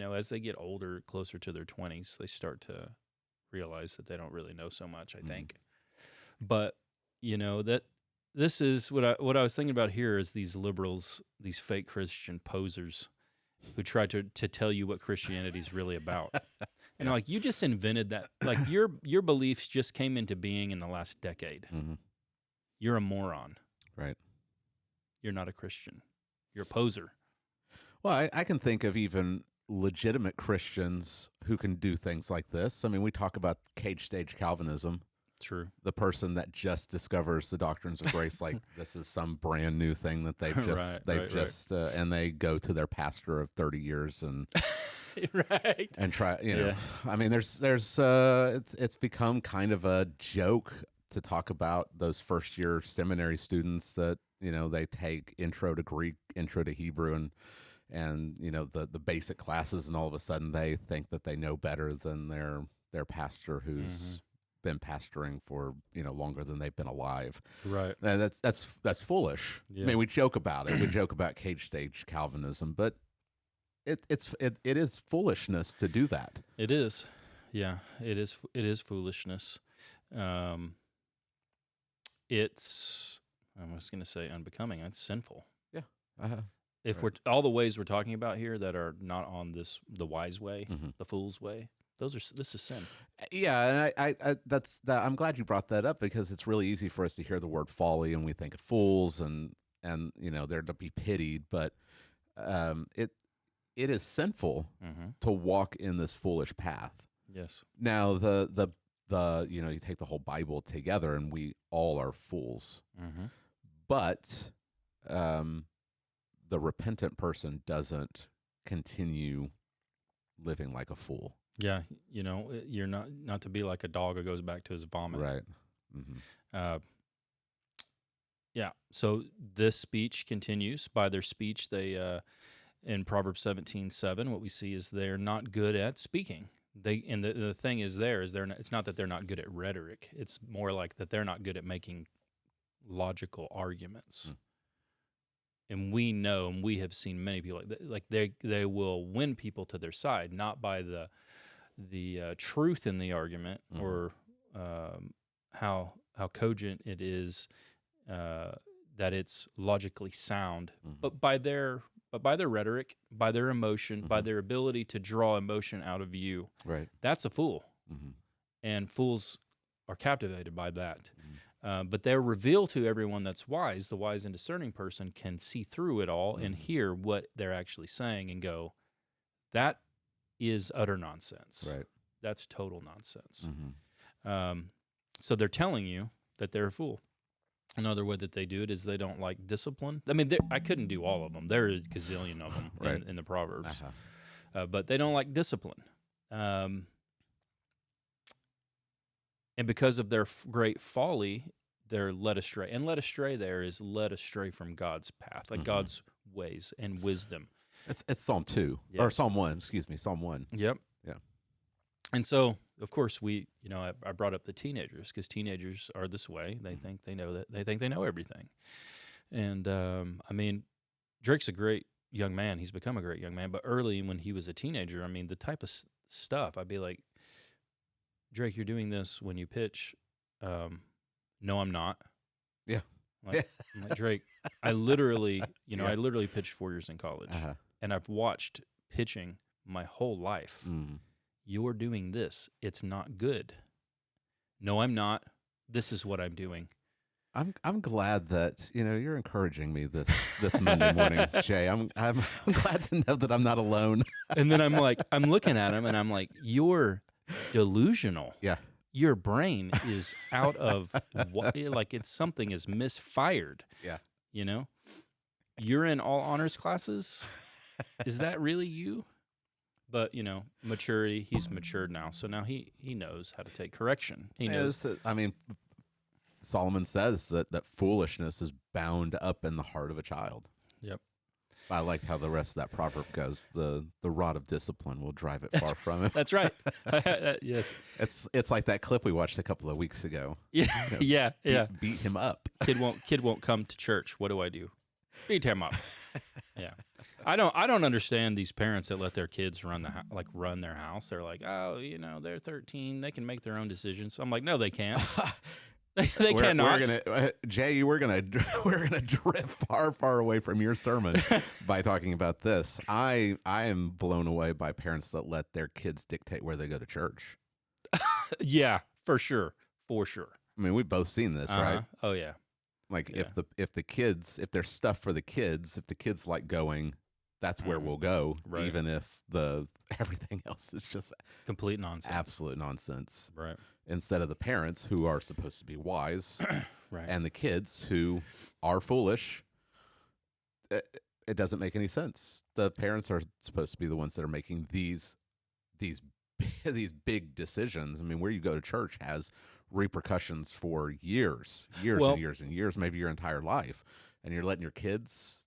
As they get older, closer to their 20s, they start to realize that they don't really know so much, I think. But, that this is what I was thinking about here is these liberals, these fake Christian posers who try to tell you what Christianity is really about. And you just invented that. Your beliefs just came into being in the last decade. You're a moron. Right. You're not a Christian. You're a poser. Well, I can think of even legitimate Christians who can do things like this. I mean, we talk about cage stage Calvinism. True. The person that just discovers the doctrines of grace, like this is some brand new thing that they've just and they go to their pastor of 30 years and and try. I mean, there's it's become kind of a joke to talk about those first year seminary students that they take intro to Greek, intro to Hebrew, and the basic classes, and all of a sudden they think that they know better than their pastor who's been pastoring for longer than they've been alive. Right. And that's foolish. Yeah. I mean, we joke about it. We joke about cage stage Calvinism, but it is foolishness to do that. It is. Yeah, it is foolishness. It's, I was going to say unbecoming. It's sinful. Yeah. If we're all the ways we're talking about here that are not on the wise way, the fool's way, This is sin. Yeah, and I'm glad you brought that up because it's really easy for us to hear the word folly and we think of fools and they're to be pitied, but it is sinful to walk in this foolish path. Yes. Now you take the whole Bible together and we all are fools, but the repentant person doesn't continue living like a fool. Yeah, you're not to be like a dog who goes back to his vomit. Right. Yeah. So this speech continues. By their speech, they in Proverbs 17:7, what we see is they're not good at speaking. The thing is it's not that they're not good at rhetoric. It's more like that they're not good at making logical arguments. And we know, and we have seen many people like they will win people to their side, not by the truth in the argument or how cogent it is, that it's logically sound, but by their rhetoric, by their emotion, by their ability to draw emotion out of you. Right. That's a fool, and fools are captivated by that. But they're revealed to everyone that's wise. The wise and discerning person can see through it all and hear what they're actually saying and go, that is utter nonsense. Right. That's total nonsense. So they're telling you that they're a fool. Another way that they do it is they don't like discipline. I mean, I couldn't do all of them. There are a gazillion of them in the Proverbs. But they don't like discipline. And because of their great folly, they're led astray. And led astray there is led astray from God's path, like God's ways and wisdom. It's Psalm 2, or Psalm 1, excuse me, Psalm 1. Yep. Yeah. And so, of course, I brought up the teenagers because teenagers are this way. They think they know they think they know everything. And, I mean, Drake's a great young man. He's become a great young man. But early when he was a teenager, I mean, the type of stuff, I'd be like, Drake, you're doing this when you pitch. No, I'm not. Yeah. I'm like, Drake, I literally pitched 4 years in college, and I've watched pitching my whole life. You're doing this. It's not good. No, I'm not. This is what I'm doing. I'm glad that you're encouraging me this Monday morning, Jay. I'm glad to know that I'm not alone. And then I'm looking at him, and I'm like, you're delusional. Yeah. Your brain is out of something is misfired. Yeah. You're in all honors classes. Is that really you? But maturity. He's matured now, so now he knows how to take correction. He knows. I mean, Solomon says that foolishness is bound up in the heart of a child. Yep. I liked how the rest of that proverb goes. The rod of discipline will drive it far from him. That's right. Yes. It's like that clip we watched a couple of weeks ago. Yeah. Beat him up. Kid won't come to church. What do? Beat him up. Yeah. I don't understand these parents that let their kids run their house. They're like, oh, they're 13. They can make their own decisions. I'm like, no, they can't. They cannot. Jay, we're gonna drift far, far away from your sermon by talking about this. I am blown away by parents that let their kids dictate where they go to church. Yeah, for sure. I mean, we've both seen this, right? Oh yeah. Like if there's stuff for the kids, if the kids like going, that's where we'll go, right. Even if everything else is just complete nonsense, absolute nonsense, right? Instead of the parents who are supposed to be wise, right, and the kids who are foolish, it doesn't make any sense. The parents are supposed to be the ones that are making these big decisions. I mean, where you go to church has repercussions for years and years and years, maybe your entire life, and you're letting your kids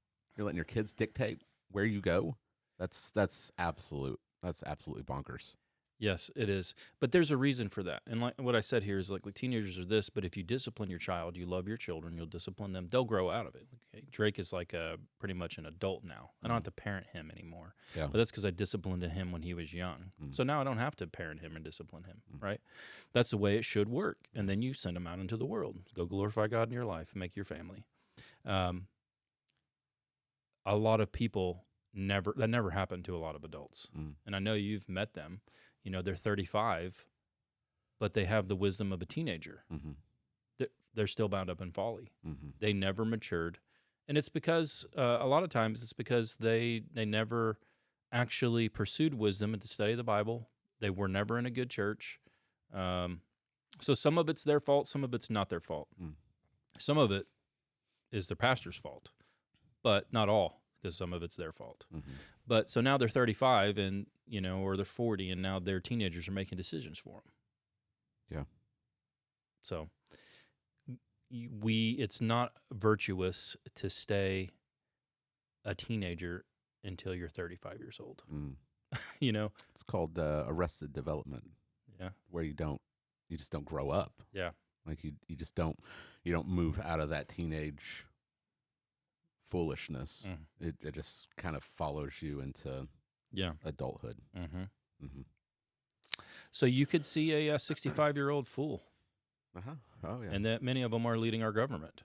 dictate where you go. That's absolutely bonkers. Yes, it is. But there's a reason for that. And like what I said here is like teenagers are this, but if you discipline your child, you love your children, you'll discipline them, they'll grow out of it. Okay? Drake is like pretty much an adult now. I don't have to parent him anymore. Yeah. But that's because I disciplined him when he was young. So now I don't have to parent him and discipline him, right? That's the way it should work. And then you send him out into the world. Go glorify God in your life and make your family. A lot of people that never happened to a lot of adults. And I know you've met them. they're 35, but they have the wisdom of a teenager. They're still bound up in folly. They never matured. And it's because, a lot of times, it's because they never actually pursued wisdom and to study the Bible. They were never in a good church. So some of it's their fault, some of it's not their fault. Some of it is the pastor's fault, but not all, because some of it's their fault. But so now they're 35 and, or they're 40, and now their teenagers are making decisions for them. Yeah. So it's not virtuous to stay a teenager until you're 35 years old. It's called arrested development. Yeah. Where you just don't grow up. Yeah. Like you just don't move out of that teenage foolishness. It just kind of follows you into adulthood. So you could see a 65-year-old fool. Oh yeah. And that many of them are leading our government.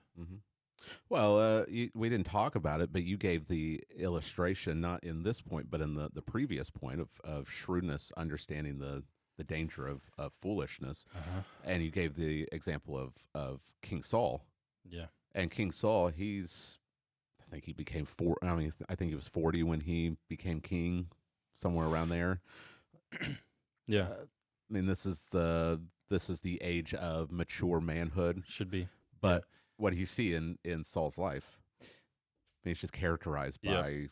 Well, we didn't talk about it, but you gave the illustration, not in this point, but in the previous point of shrewdness, understanding the danger of foolishness. And you gave the example of King Saul. Yeah. And King Saul, I think he became I think he was 40 when he became king, somewhere around there. Yeah. I mean, this is the age of mature manhood. Should be. But what do you see in Saul's life? I mean, it's just characterized by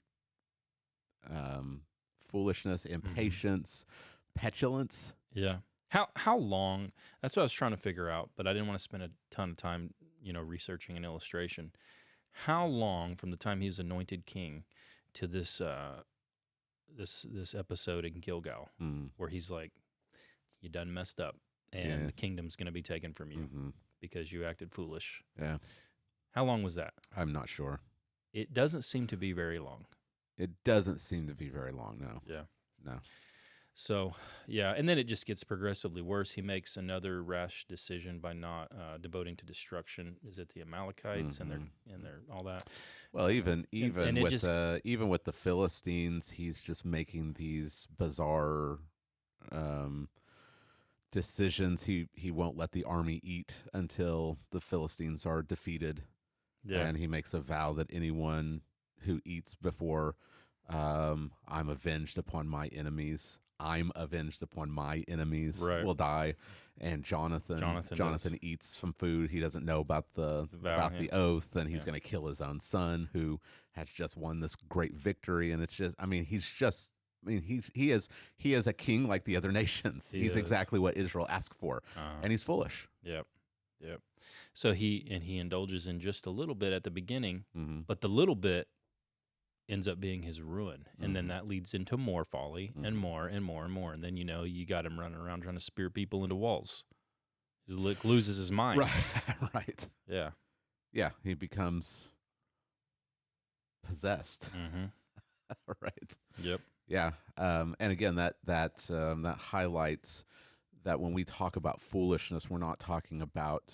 foolishness, impatience, petulance. Yeah. How long? That's what I was trying to figure out, but I didn't want to spend a ton of time, researching an illustration. How long from the time he was anointed king to this episode in Gilgal, where he's like, "You done messed up, and the kingdom's going to be taken from you because you acted foolish." Yeah. How long was that? I'm not sure. It doesn't seem to be very long. It doesn't seem to be very long, no. Yeah. No. So, yeah, and then it just gets progressively worse. He makes another rash decision by not devoting to destruction. Is it the Amalekites and their all that? Well, even and with the Philistines, he's just making these bizarre decisions. He won't let the army eat until the Philistines are defeated. Yeah. And he makes a vow that anyone who eats before I'm avenged upon my enemies. I'm avenged upon my enemies will die. And Jonathan eats some food. He doesn't know about the oath, and he's going to kill his own son, who has just won this great victory. And it's just, he is a king like the other nations. He's exactly what Israel asked for, and he's foolish. Yep. So he indulges in just a little bit at the beginning, but the little bit ends up being his ruin, and then that leads into more folly and more and more and more, and then you got him running around trying to spear people into walls. He loses his mind. Right. Yeah. He becomes possessed. Right. Yep. Yeah. And again, that highlights that when we talk about foolishness, we're not talking about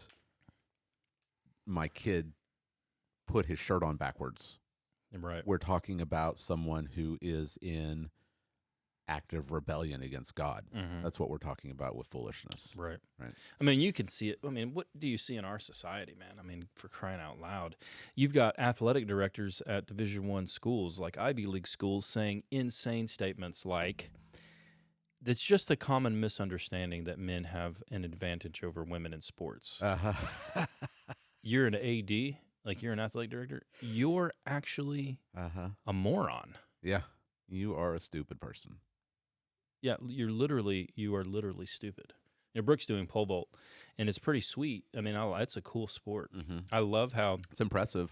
my kid put his shirt on backwards. Right. We're talking about someone who is in active rebellion against God. That's what we're talking about with foolishness. Right. I mean, you can see it. I mean, what do you see in our society, man? I mean, for crying out loud. You've got athletic directors at Division I schools, like Ivy League schools, saying insane statements like, it's just a common misunderstanding that men have an advantage over women in sports. You're an AD, like you're an athletic director, you're actually a moron. Yeah, you are a stupid person. Yeah, you are literally stupid. Brooke's doing pole vault, and it's pretty sweet. I mean, it's a cool sport. I love how it's impressive.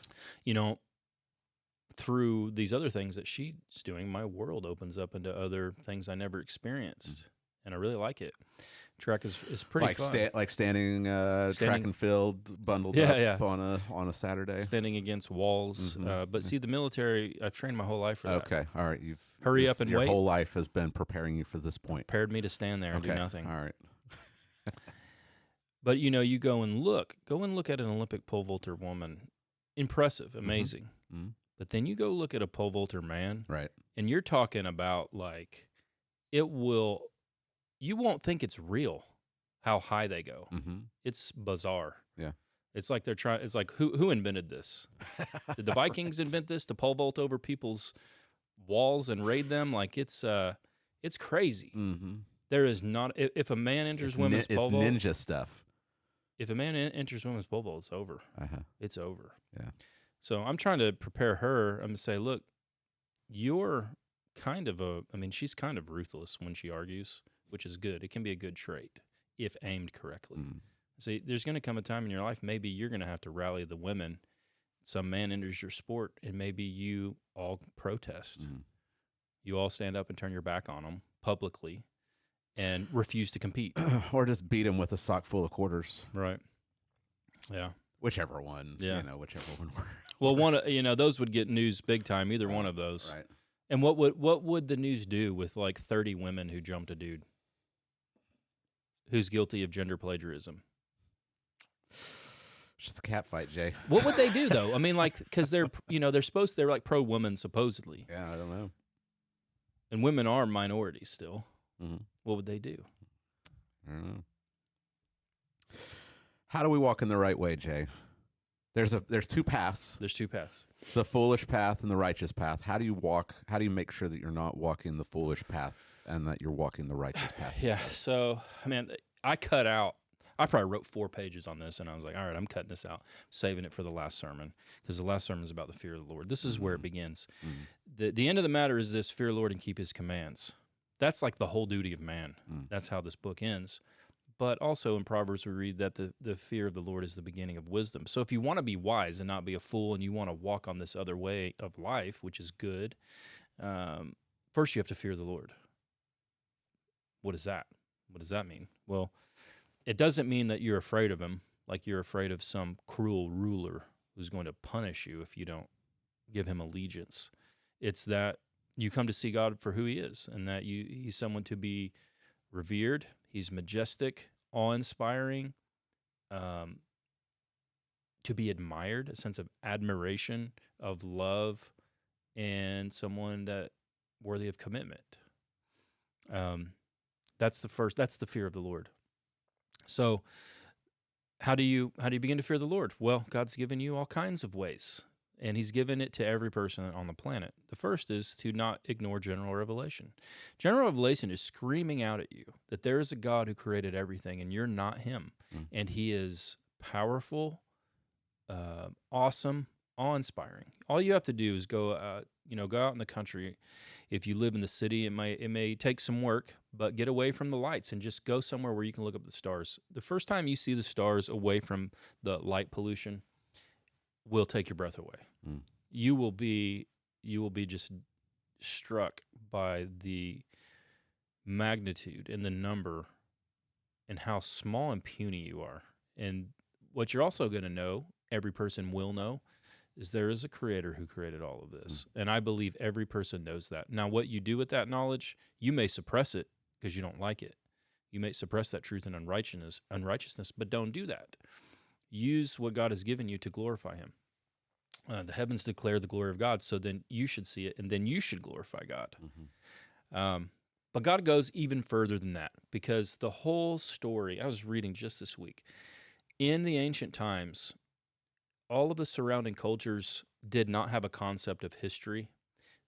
Through these other things that she's doing, my world opens up into other things I never experienced, and I really like it. Track is pretty fun. Standing track and field bundled up on a Saturday. Standing against walls. But see, the military, I've trained my whole life for that. Okay, all right. Hurry up and your wait. Your whole life has been preparing you for this point. Prepared me to stand there and do nothing. All right. But, you go and look at an Olympic pole vaulter woman. Impressive, amazing. But then you go look at a pole vaulter man. Right. And you're talking about, like, it will you won't think it's real how high they go. Mm-hmm. It's bizarre. Yeah. It's like they're trying. It's like who invented this? Did the Vikings Right. invent this to pole vault over people's walls and raid them? Like it's crazy. Mm-hmm. There is not if a man enters women's It's pole vault. ninja stuff. If a man enters women's pole vault, it's over. Uh-huh. It's over. Yeah. So I'm trying to prepare her. I'm gonna say, look, you're kind of she's kind of ruthless when she argues, which is good. It can be a good trait if aimed correctly. Mm. See, there's going to come a time in your life, maybe you're going to have to rally the women. Some man enters your sport, and maybe you all protest. Mm. You all stand up and turn your back on them publicly and refuse to compete. Or just beat him with a sock full of quarters. Right. Yeah. Whichever one. Yeah. Whichever one. Well, those would get news big time, either one of those. Right. And what would the news do with like 30 women who jumped a dude who's guilty of gender plagiarism? It's just a cat fight, Jay. What would they do though? I mean, like, because they're like pro women supposedly, Yeah, I don't know. and women are minorities still. Mm-hmm. What would they do? I don't know. How do we walk in the right way, Jay? There's two paths. There's two paths. The foolish path and the righteous path. How do you make sure that you're not walking the foolish path and that you're walking the righteous path? Yeah. instead? So, I probably wrote 4 pages on this, and I was like, all right, I'm cutting this out, saving it for the last sermon, because the last sermon is about the fear of the Lord. This is where it begins. Mm. The end of the matter is this: fear the Lord and keep his commands. That's like the whole duty of man. Mm. That's how this book ends. But also in Proverbs we read that the fear of the Lord is the beginning of wisdom. So if you want to be wise and not be a fool, and you want to walk on this other way of life, which is good, first you have to fear the Lord. What is that? What does that mean? Well, it doesn't mean that you're afraid of him, like you're afraid of some cruel ruler who's going to punish you if you don't give him allegiance. It's that you come to see God for who he is, and that he's someone to be revered. He's majestic, awe-inspiring, to be admired, a sense of admiration, of love, and someone that worthy of commitment. That's the fear of the Lord. So how do you begin to fear the Lord? Well, God's given you all kinds of ways, and he's given it to every person on the planet. The first is to not ignore general revelation. General revelation is screaming out at you that there is a God who created everything, and you're not him. Mm. And he is powerful, awesome, awe-inspiring. All you have to do is go out in the country. If you live in the city, it may take some work, but get away from the lights and just go somewhere where you can look up the stars. The first time you see the stars away from the light pollution will take your breath away. Mm. You will be just struck by the magnitude and the number and how small and puny you are. And what you're also going to know, every person will know, is there is a creator who created all of this. And I believe every person knows that. Now, what you do with that knowledge, you may suppress it because you don't like it. You may suppress that truth and unrighteousness, but don't do that. Use what God has given you to glorify him. The heavens declare the glory of God, so then you should see it, and then you should glorify God. Mm-hmm. But God goes even further than that, because the whole story, I was reading just this week, in the ancient times, all of the surrounding cultures did not have a concept of history.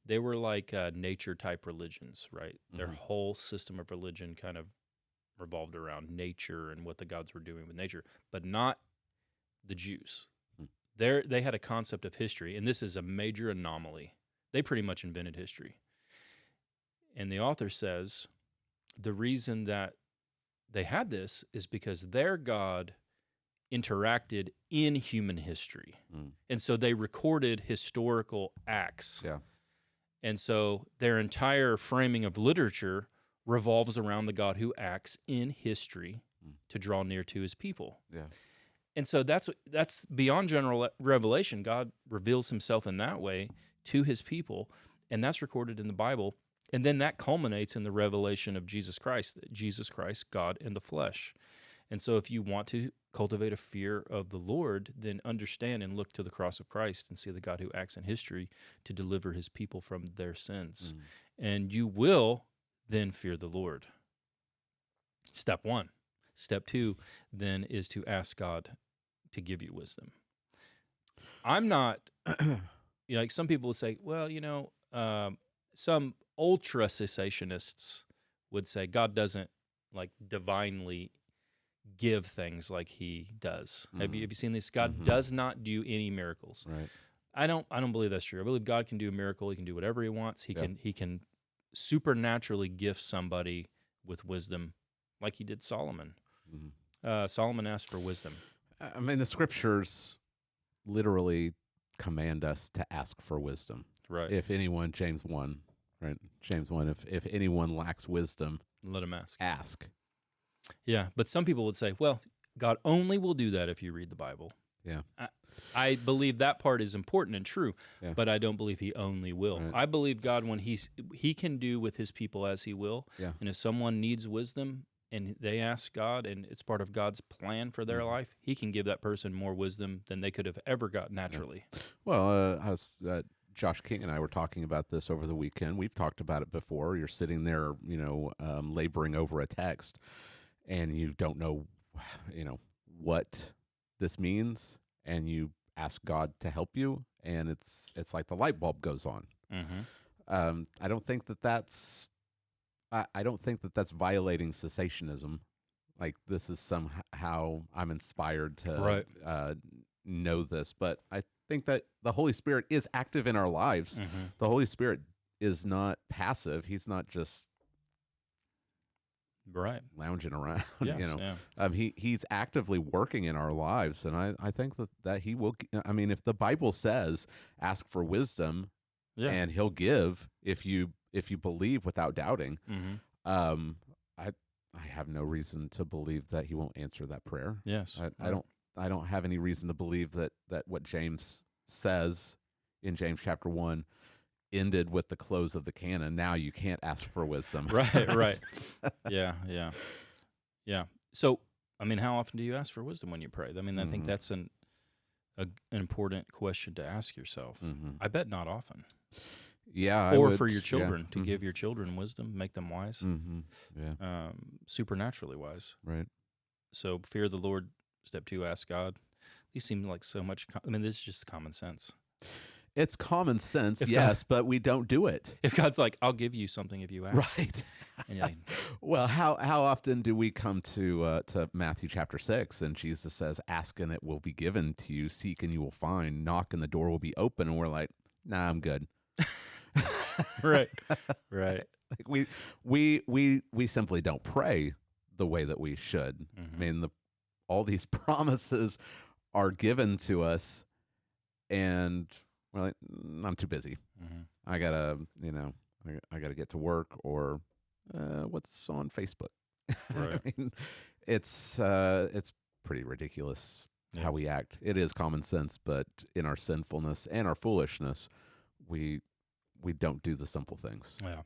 They were like nature-type religions, right? Mm-hmm. Their whole system of religion kind of revolved around nature and what the gods were doing with nature, but not the Jews. They had a concept of history, and this is a major anomaly. They pretty much invented history. And the author says the reason that they had this is because their God interacted in human history. Mm. And so they recorded historical acts. Yeah. And so their entire framing of literature revolves around the God who acts in history to draw near to his people. Yeah. And so that's beyond general revelation. God reveals himself in that way to his people, and that's recorded in the Bible. And then that culminates in the revelation of Jesus Christ, God in the flesh. And so if you want to cultivate a fear of the Lord, then understand and look to the cross of Christ and see the God who acts in history to deliver his people from their sins. And you will then fear the Lord. Step one. Step two then is to ask God to give you wisdom. I'm not, like some people would say, well, some ultra cessationists would say God doesn't like divinely give things like he does. Have you seen this? God does not do any miracles. Right. I don't believe that's true. I believe God can do a miracle. He can do whatever he wants. He can supernaturally gift somebody with wisdom, like he did Solomon. Solomon asked for wisdom. I mean, the scriptures literally command us to ask for wisdom. Right. If anyone, James 1, right? James 1, if anyone lacks wisdom, let him ask. Ask. Yeah, but some people would say, well, God only will do that if you read the Bible. Yeah. I believe that part is important and true, but I don't believe he only will. Right. I believe God, when he can do with his people as he will, and if someone needs wisdom and they ask God and it's part of God's plan for their life, he can give that person more wisdom than they could have ever got naturally. Yeah. Well, Josh King and I were talking about this over the weekend. We've talked about it before. You're sitting there, laboring over a text, and you don't know, what this means, and you ask God to help you, and it's like the light bulb goes on. I don't think that's violating cessationism. Like, this is somehow I'm inspired to know this, but I think that the Holy Spirit is active in our lives. The Holy Spirit is not passive. He's not just lounging around. He's actively working in our lives, and I think that he will. I mean, if the Bible says ask for wisdom, and he'll give if you believe without doubting, I have no reason to believe that he won't answer that prayer. Yes, I don't have any reason to believe that what James says in James chapter 1 ended with the close of the canon. Now you can't ask for wisdom. Right. Yeah. So, I mean, how often do you ask for wisdom when you pray? I mean, I think that's an important question to ask yourself. I bet not often. Yeah. Or for your children, to give your children wisdom, make them wise. Yeah. Supernaturally wise. Right. So, fear the Lord. Step 2, ask God. These seem like so much. This is just common sense. It's common sense, yes, but we don't do it. If God's like, I'll give you something if you ask. Right. And you're like, well, how often do we come to Matthew chapter 6, and Jesus says, ask and it will be given to you, seek and you will find, knock and the door will be open, and we're like, nah, I'm good. Right. Like we simply don't pray the way that we should. I mean, all these promises are given to us, and we're like, I'm too busy. I gotta, I gotta get to work, or what's on Facebook. Right. I mean, it's pretty ridiculous how we act. It is common sense, but in our sinfulness and our foolishness, we don't do the simple things. Yeah.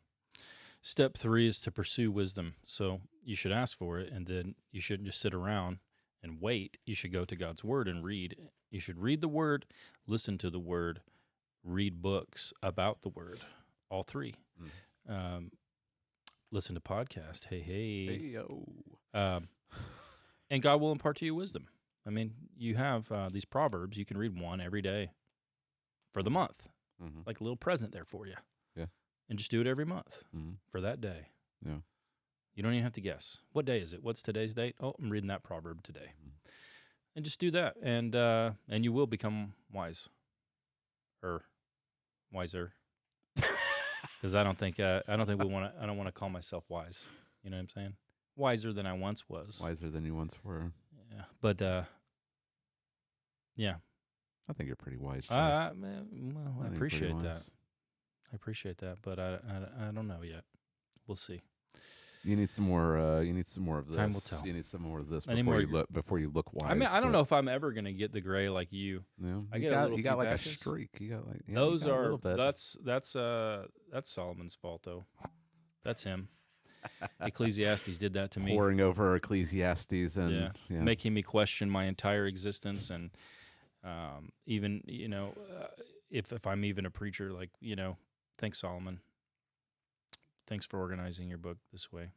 Step 3 is to pursue wisdom. So you should ask for it, and then you shouldn't just sit around and wait. You should go to God's Word and read. You should read the Word, listen to the Word, read books about the Word, all 3. Listen to podcasts. Hey-yo. And God will impart to you wisdom. I mean, you have these Proverbs. You can read one every day for the month. Like a little present there for you. Yeah. And just do it every month for that day. Yeah. You don't even have to guess. What day is it? What's today's date? Oh, I'm reading that proverb today. And just do that, and you will become wise. Wiser. Because I don't think I don't want to call myself wise. You know what I'm saying? Wiser than I once was. Wiser than you once were. Yeah. But yeah. I think you're pretty wise. I appreciate that. I appreciate that, but I don't know yet. We'll see. You need some more. You need some more of this. Time will tell. You need some more of this before you look wise. I mean, I don't know if I'm ever gonna get the gray like you. Yeah, you got like patches. A streak. You got like those you got are a little bit. That's Solomon's fault though. That's him. Ecclesiastes did that to me. Pouring over Ecclesiastes and making me question my entire existence, and even if I'm even a preacher, like thanks Solomon. Thanks for organizing your book this way.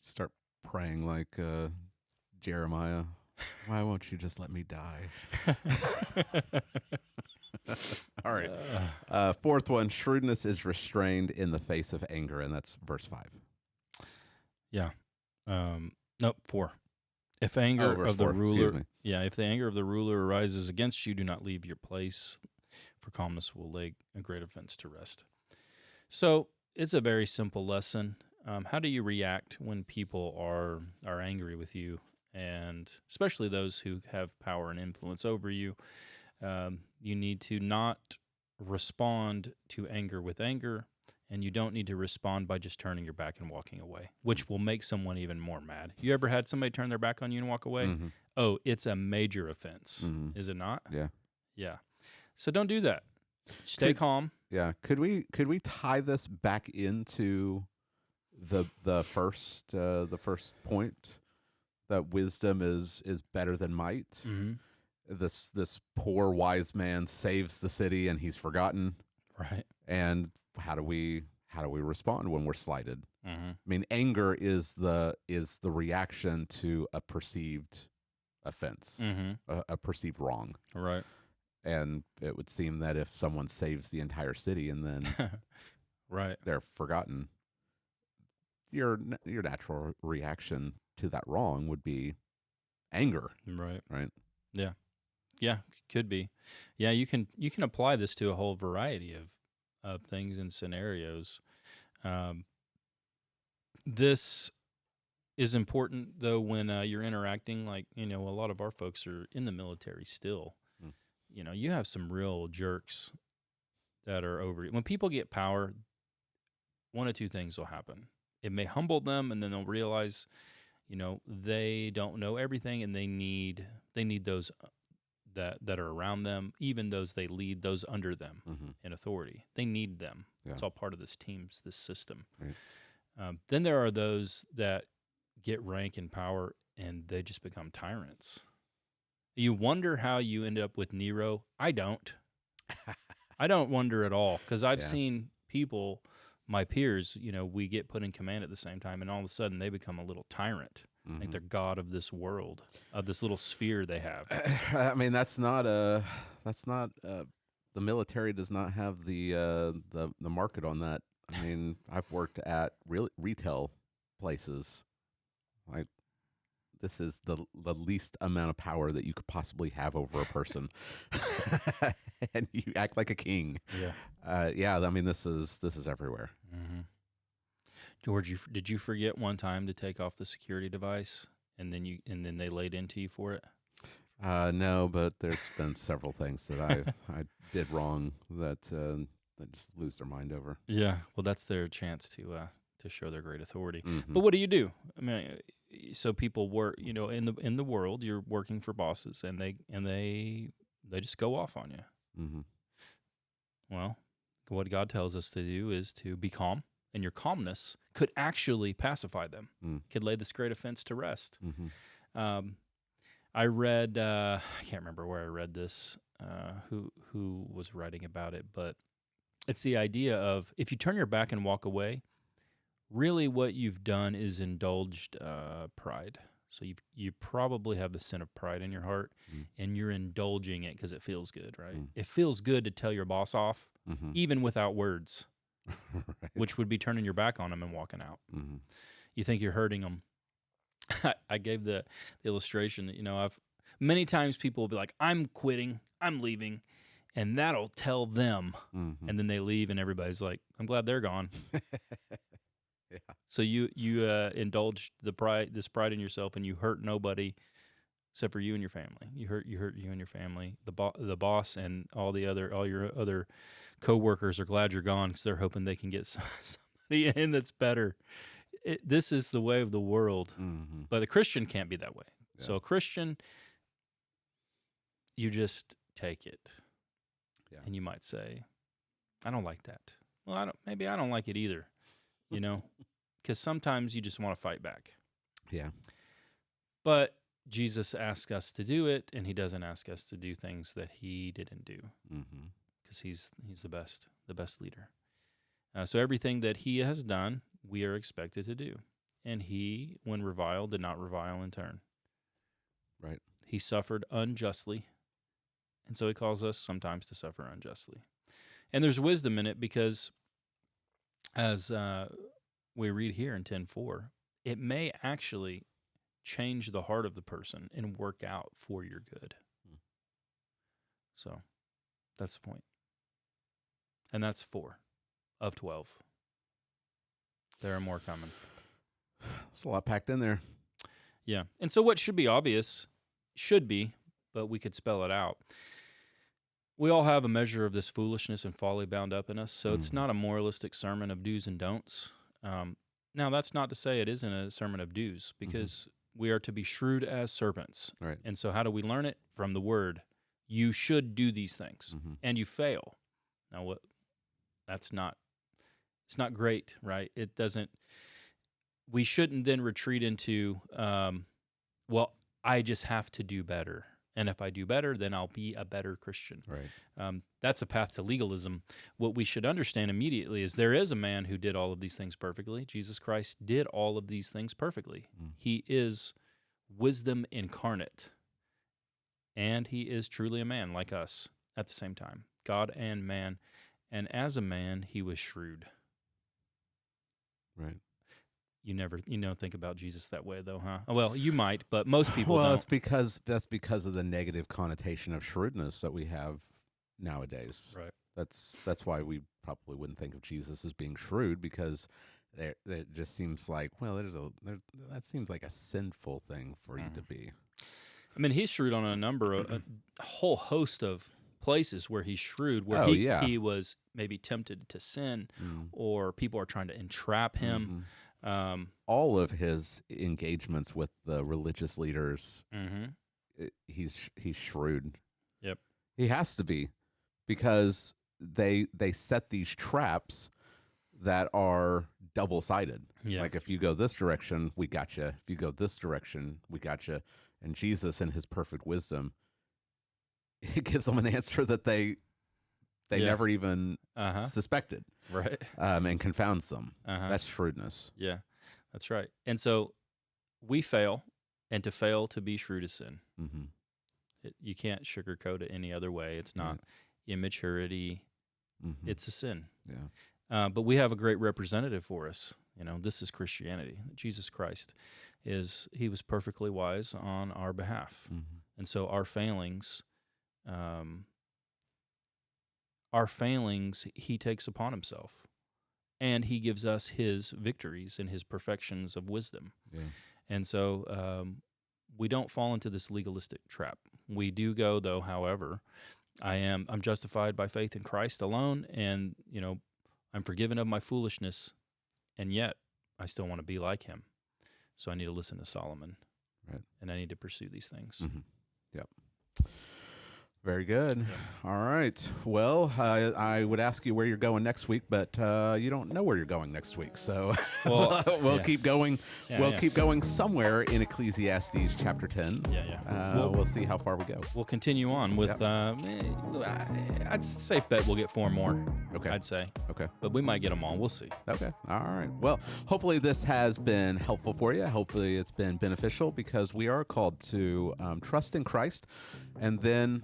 Start praying like Jeremiah. Why won't you just let me die? All right. Fourth one, shrewdness is restrained in the face of anger, and that's verse 5. Yeah. Nope, 4. If anger verse of the 4, excuse ruler, me. yeah, if the anger of the ruler arises against you, do not leave your place, for calmness will lay a great offense to rest. So it's a very simple lesson. How do you react when people are angry with you, and especially those who have power and influence over you? You need to not respond to anger with anger, and you don't need to respond by just turning your back and walking away, which will make someone even more mad. You ever had somebody turn their back on you and walk away? Mm-hmm. Oh, it's a major offense, Mm-hmm. is it not? Yeah. Yeah. So don't do that. Stay calm. Yeah. Could we tie this back into the first point, that wisdom is better than might? Mm-hmm. This poor wise man saves the city and he's forgotten. Right. And how do we respond when we're slighted? Mm-hmm. I mean, anger is the reaction to a perceived offense, Mm-hmm. a perceived wrong. Right. And it would seem that if someone saves the entire city and then right. they're forgotten, your natural reaction to that wrong would be anger. Right. Right. Yeah. Yeah, could be. Yeah, you can apply this to a whole variety of things and scenarios. This is important though when you're interacting. Like, a lot of our folks are in the military still. Mm. You have some real jerks that are over. When people get power, one of two things will happen. It may humble them, and then they'll realize, they don't know everything, and they need those that are around them, even those they lead, those under them in authority. They need them. Yeah. It's all part of this system. Right. Then there are those that get rank and power, and they just become tyrants. You wonder how you end up with Nero. I don't. I don't wonder at all, because I've seen people, my peers, we get put in command at the same time, and all of a sudden they become a little tyrant. Like they're god of this world, of this little sphere they have. I mean, that's not the military does not have the market on that. I mean, I've worked at retail places. Like, this is the least amount of power that you could possibly have over a person, and you act like a king. Yeah. Yeah. I mean, this is everywhere. Mm-hmm. George, did you forget one time to take off the security device, and then they laid into you for it? No, but there's been several things that I did wrong that they just lose their mind over. Yeah, well, that's their chance to show their great authority. Mm-hmm. But what do you do? I mean, so people work, in the world, you're working for bosses, and they just go off on you. Mm-hmm. Well, what God tells us to do is to be calm. And your calmness could actually pacify them, could lay this great offense to rest. Mm-hmm. I read, I can't remember where I read this, who was writing about it, but it's the idea of if you turn your back and walk away, really what you've done is indulged pride. So you probably have the sin of pride in your heart, and you're indulging it because it feels good, right? It feels good to tell your boss off, even without words. Right. Which would be turning your back on them and walking out. You think you're hurting them. I gave the illustration that, I've many times people will be like, I'm quitting, I'm leaving, and that'll tell them. And then they leave and everybody's like, I'm glad they're gone. Yeah. So you indulge this pride in yourself, and you hurt nobody except for you and your family. You hurt you and your family. The boss and all your other coworkers are glad you're gone because they're hoping they can get somebody in that's better. This is the way of the world, but a Christian can't be that way. Yeah. So a Christian, you just take it, and you might say, "I don't like that." Well, maybe I don't like it either, because sometimes you just want to fight back. Yeah, but Jesus asks us to do it, and he doesn't ask us to do things that he didn't do, because he's the best leader. So everything that he has done, we are expected to do. and he, when reviled, did not revile in turn. Right. He suffered unjustly, and so he calls us sometimes to suffer unjustly. And there's wisdom in it because, as we read here in 10:4, it may actually change the heart of the person and work out for your good. So that's the point. And that's 4 of 12. There are more coming. There's a lot packed in there. Yeah. And so what should be obvious, but we could spell it out. We all have a measure of this foolishness and folly bound up in us, so it's not a moralistic sermon of do's and don'ts. Now, that's not to say it isn't a sermon of do's, because we are to be shrewd as serpents. Right. And so how do we learn it? From the word. You should do these things, and you fail. Now, it's not great, right? It doesn't, we shouldn't then retreat into, I just have to do better. And if I do better, then I'll be a better Christian. Right. That's a path to legalism. What we should understand immediately is there is a man who did all of these things perfectly. Jesus Christ did all of these things perfectly. He is wisdom incarnate, and he is truly a man like us at the same time, God and man. And as a man, he was shrewd. Right. You don't think about Jesus that way, though, huh? Well, you might, but most people don't. It's because that's because of the negative connotation of shrewdness that we have nowadays. Right. That's why we probably wouldn't think of Jesus as being shrewd, because it just seems like, well, that seems like a sinful thing for you to be. I mean, he's shrewd on a whole host of places where he's shrewd, where he was maybe tempted to sin, or people are trying to entrap him. All of his engagements with the religious leaders, he's shrewd. Yep, he has to be, because they set these traps that are double-sided. Yeah. Like, if you go this direction, we got you. If you go this direction, we got you. And Jesus, in his perfect wisdom, he gives them an answer that they never even suspected. Right. And confounds them. That's shrewdness. Yeah, that's right. And so we fail, and to fail to be shrewd is sin. You can't sugarcoat it any other way. It's not immaturity. It's a sin. Yeah. But we have a great representative for us. This is Christianity. Jesus Christ he was perfectly wise on our behalf. And so our failings, he takes upon himself, and he gives us his victories and his perfections of wisdom. Yeah. And so we don't fall into this legalistic trap. We do go, though, however, I'm justified by faith in Christ alone, and I'm forgiven of my foolishness, and yet I still want to be like him. So I need to listen to Solomon, right? And I need to pursue these things. Yep. Very good. Yeah. All right. Well, I would ask you where you're going next week, but you don't know where you're going next week. So we'll keep going. Keep going somewhere in Ecclesiastes chapter 10. We'll see how far we go. We'll continue on with, I'd safe bet we'll get 4 more. Okay. I'd say. Okay. But we might get them all. We'll see. Okay. All right. Well, hopefully this has been helpful for you. Hopefully it's been beneficial, because we are called to trust in Christ and then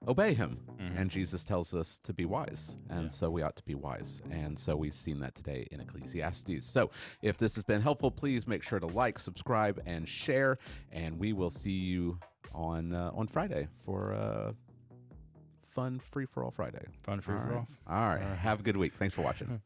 obey him. And Jesus tells us to be wise, and so we ought to be wise. And so we've seen that today in Ecclesiastes. So if this has been helpful, please make sure to like, subscribe, and share, and we will see you on Friday for Fun Free-for-all Friday. Fun Free-for-all. All right. Have a good week. Thanks for watching.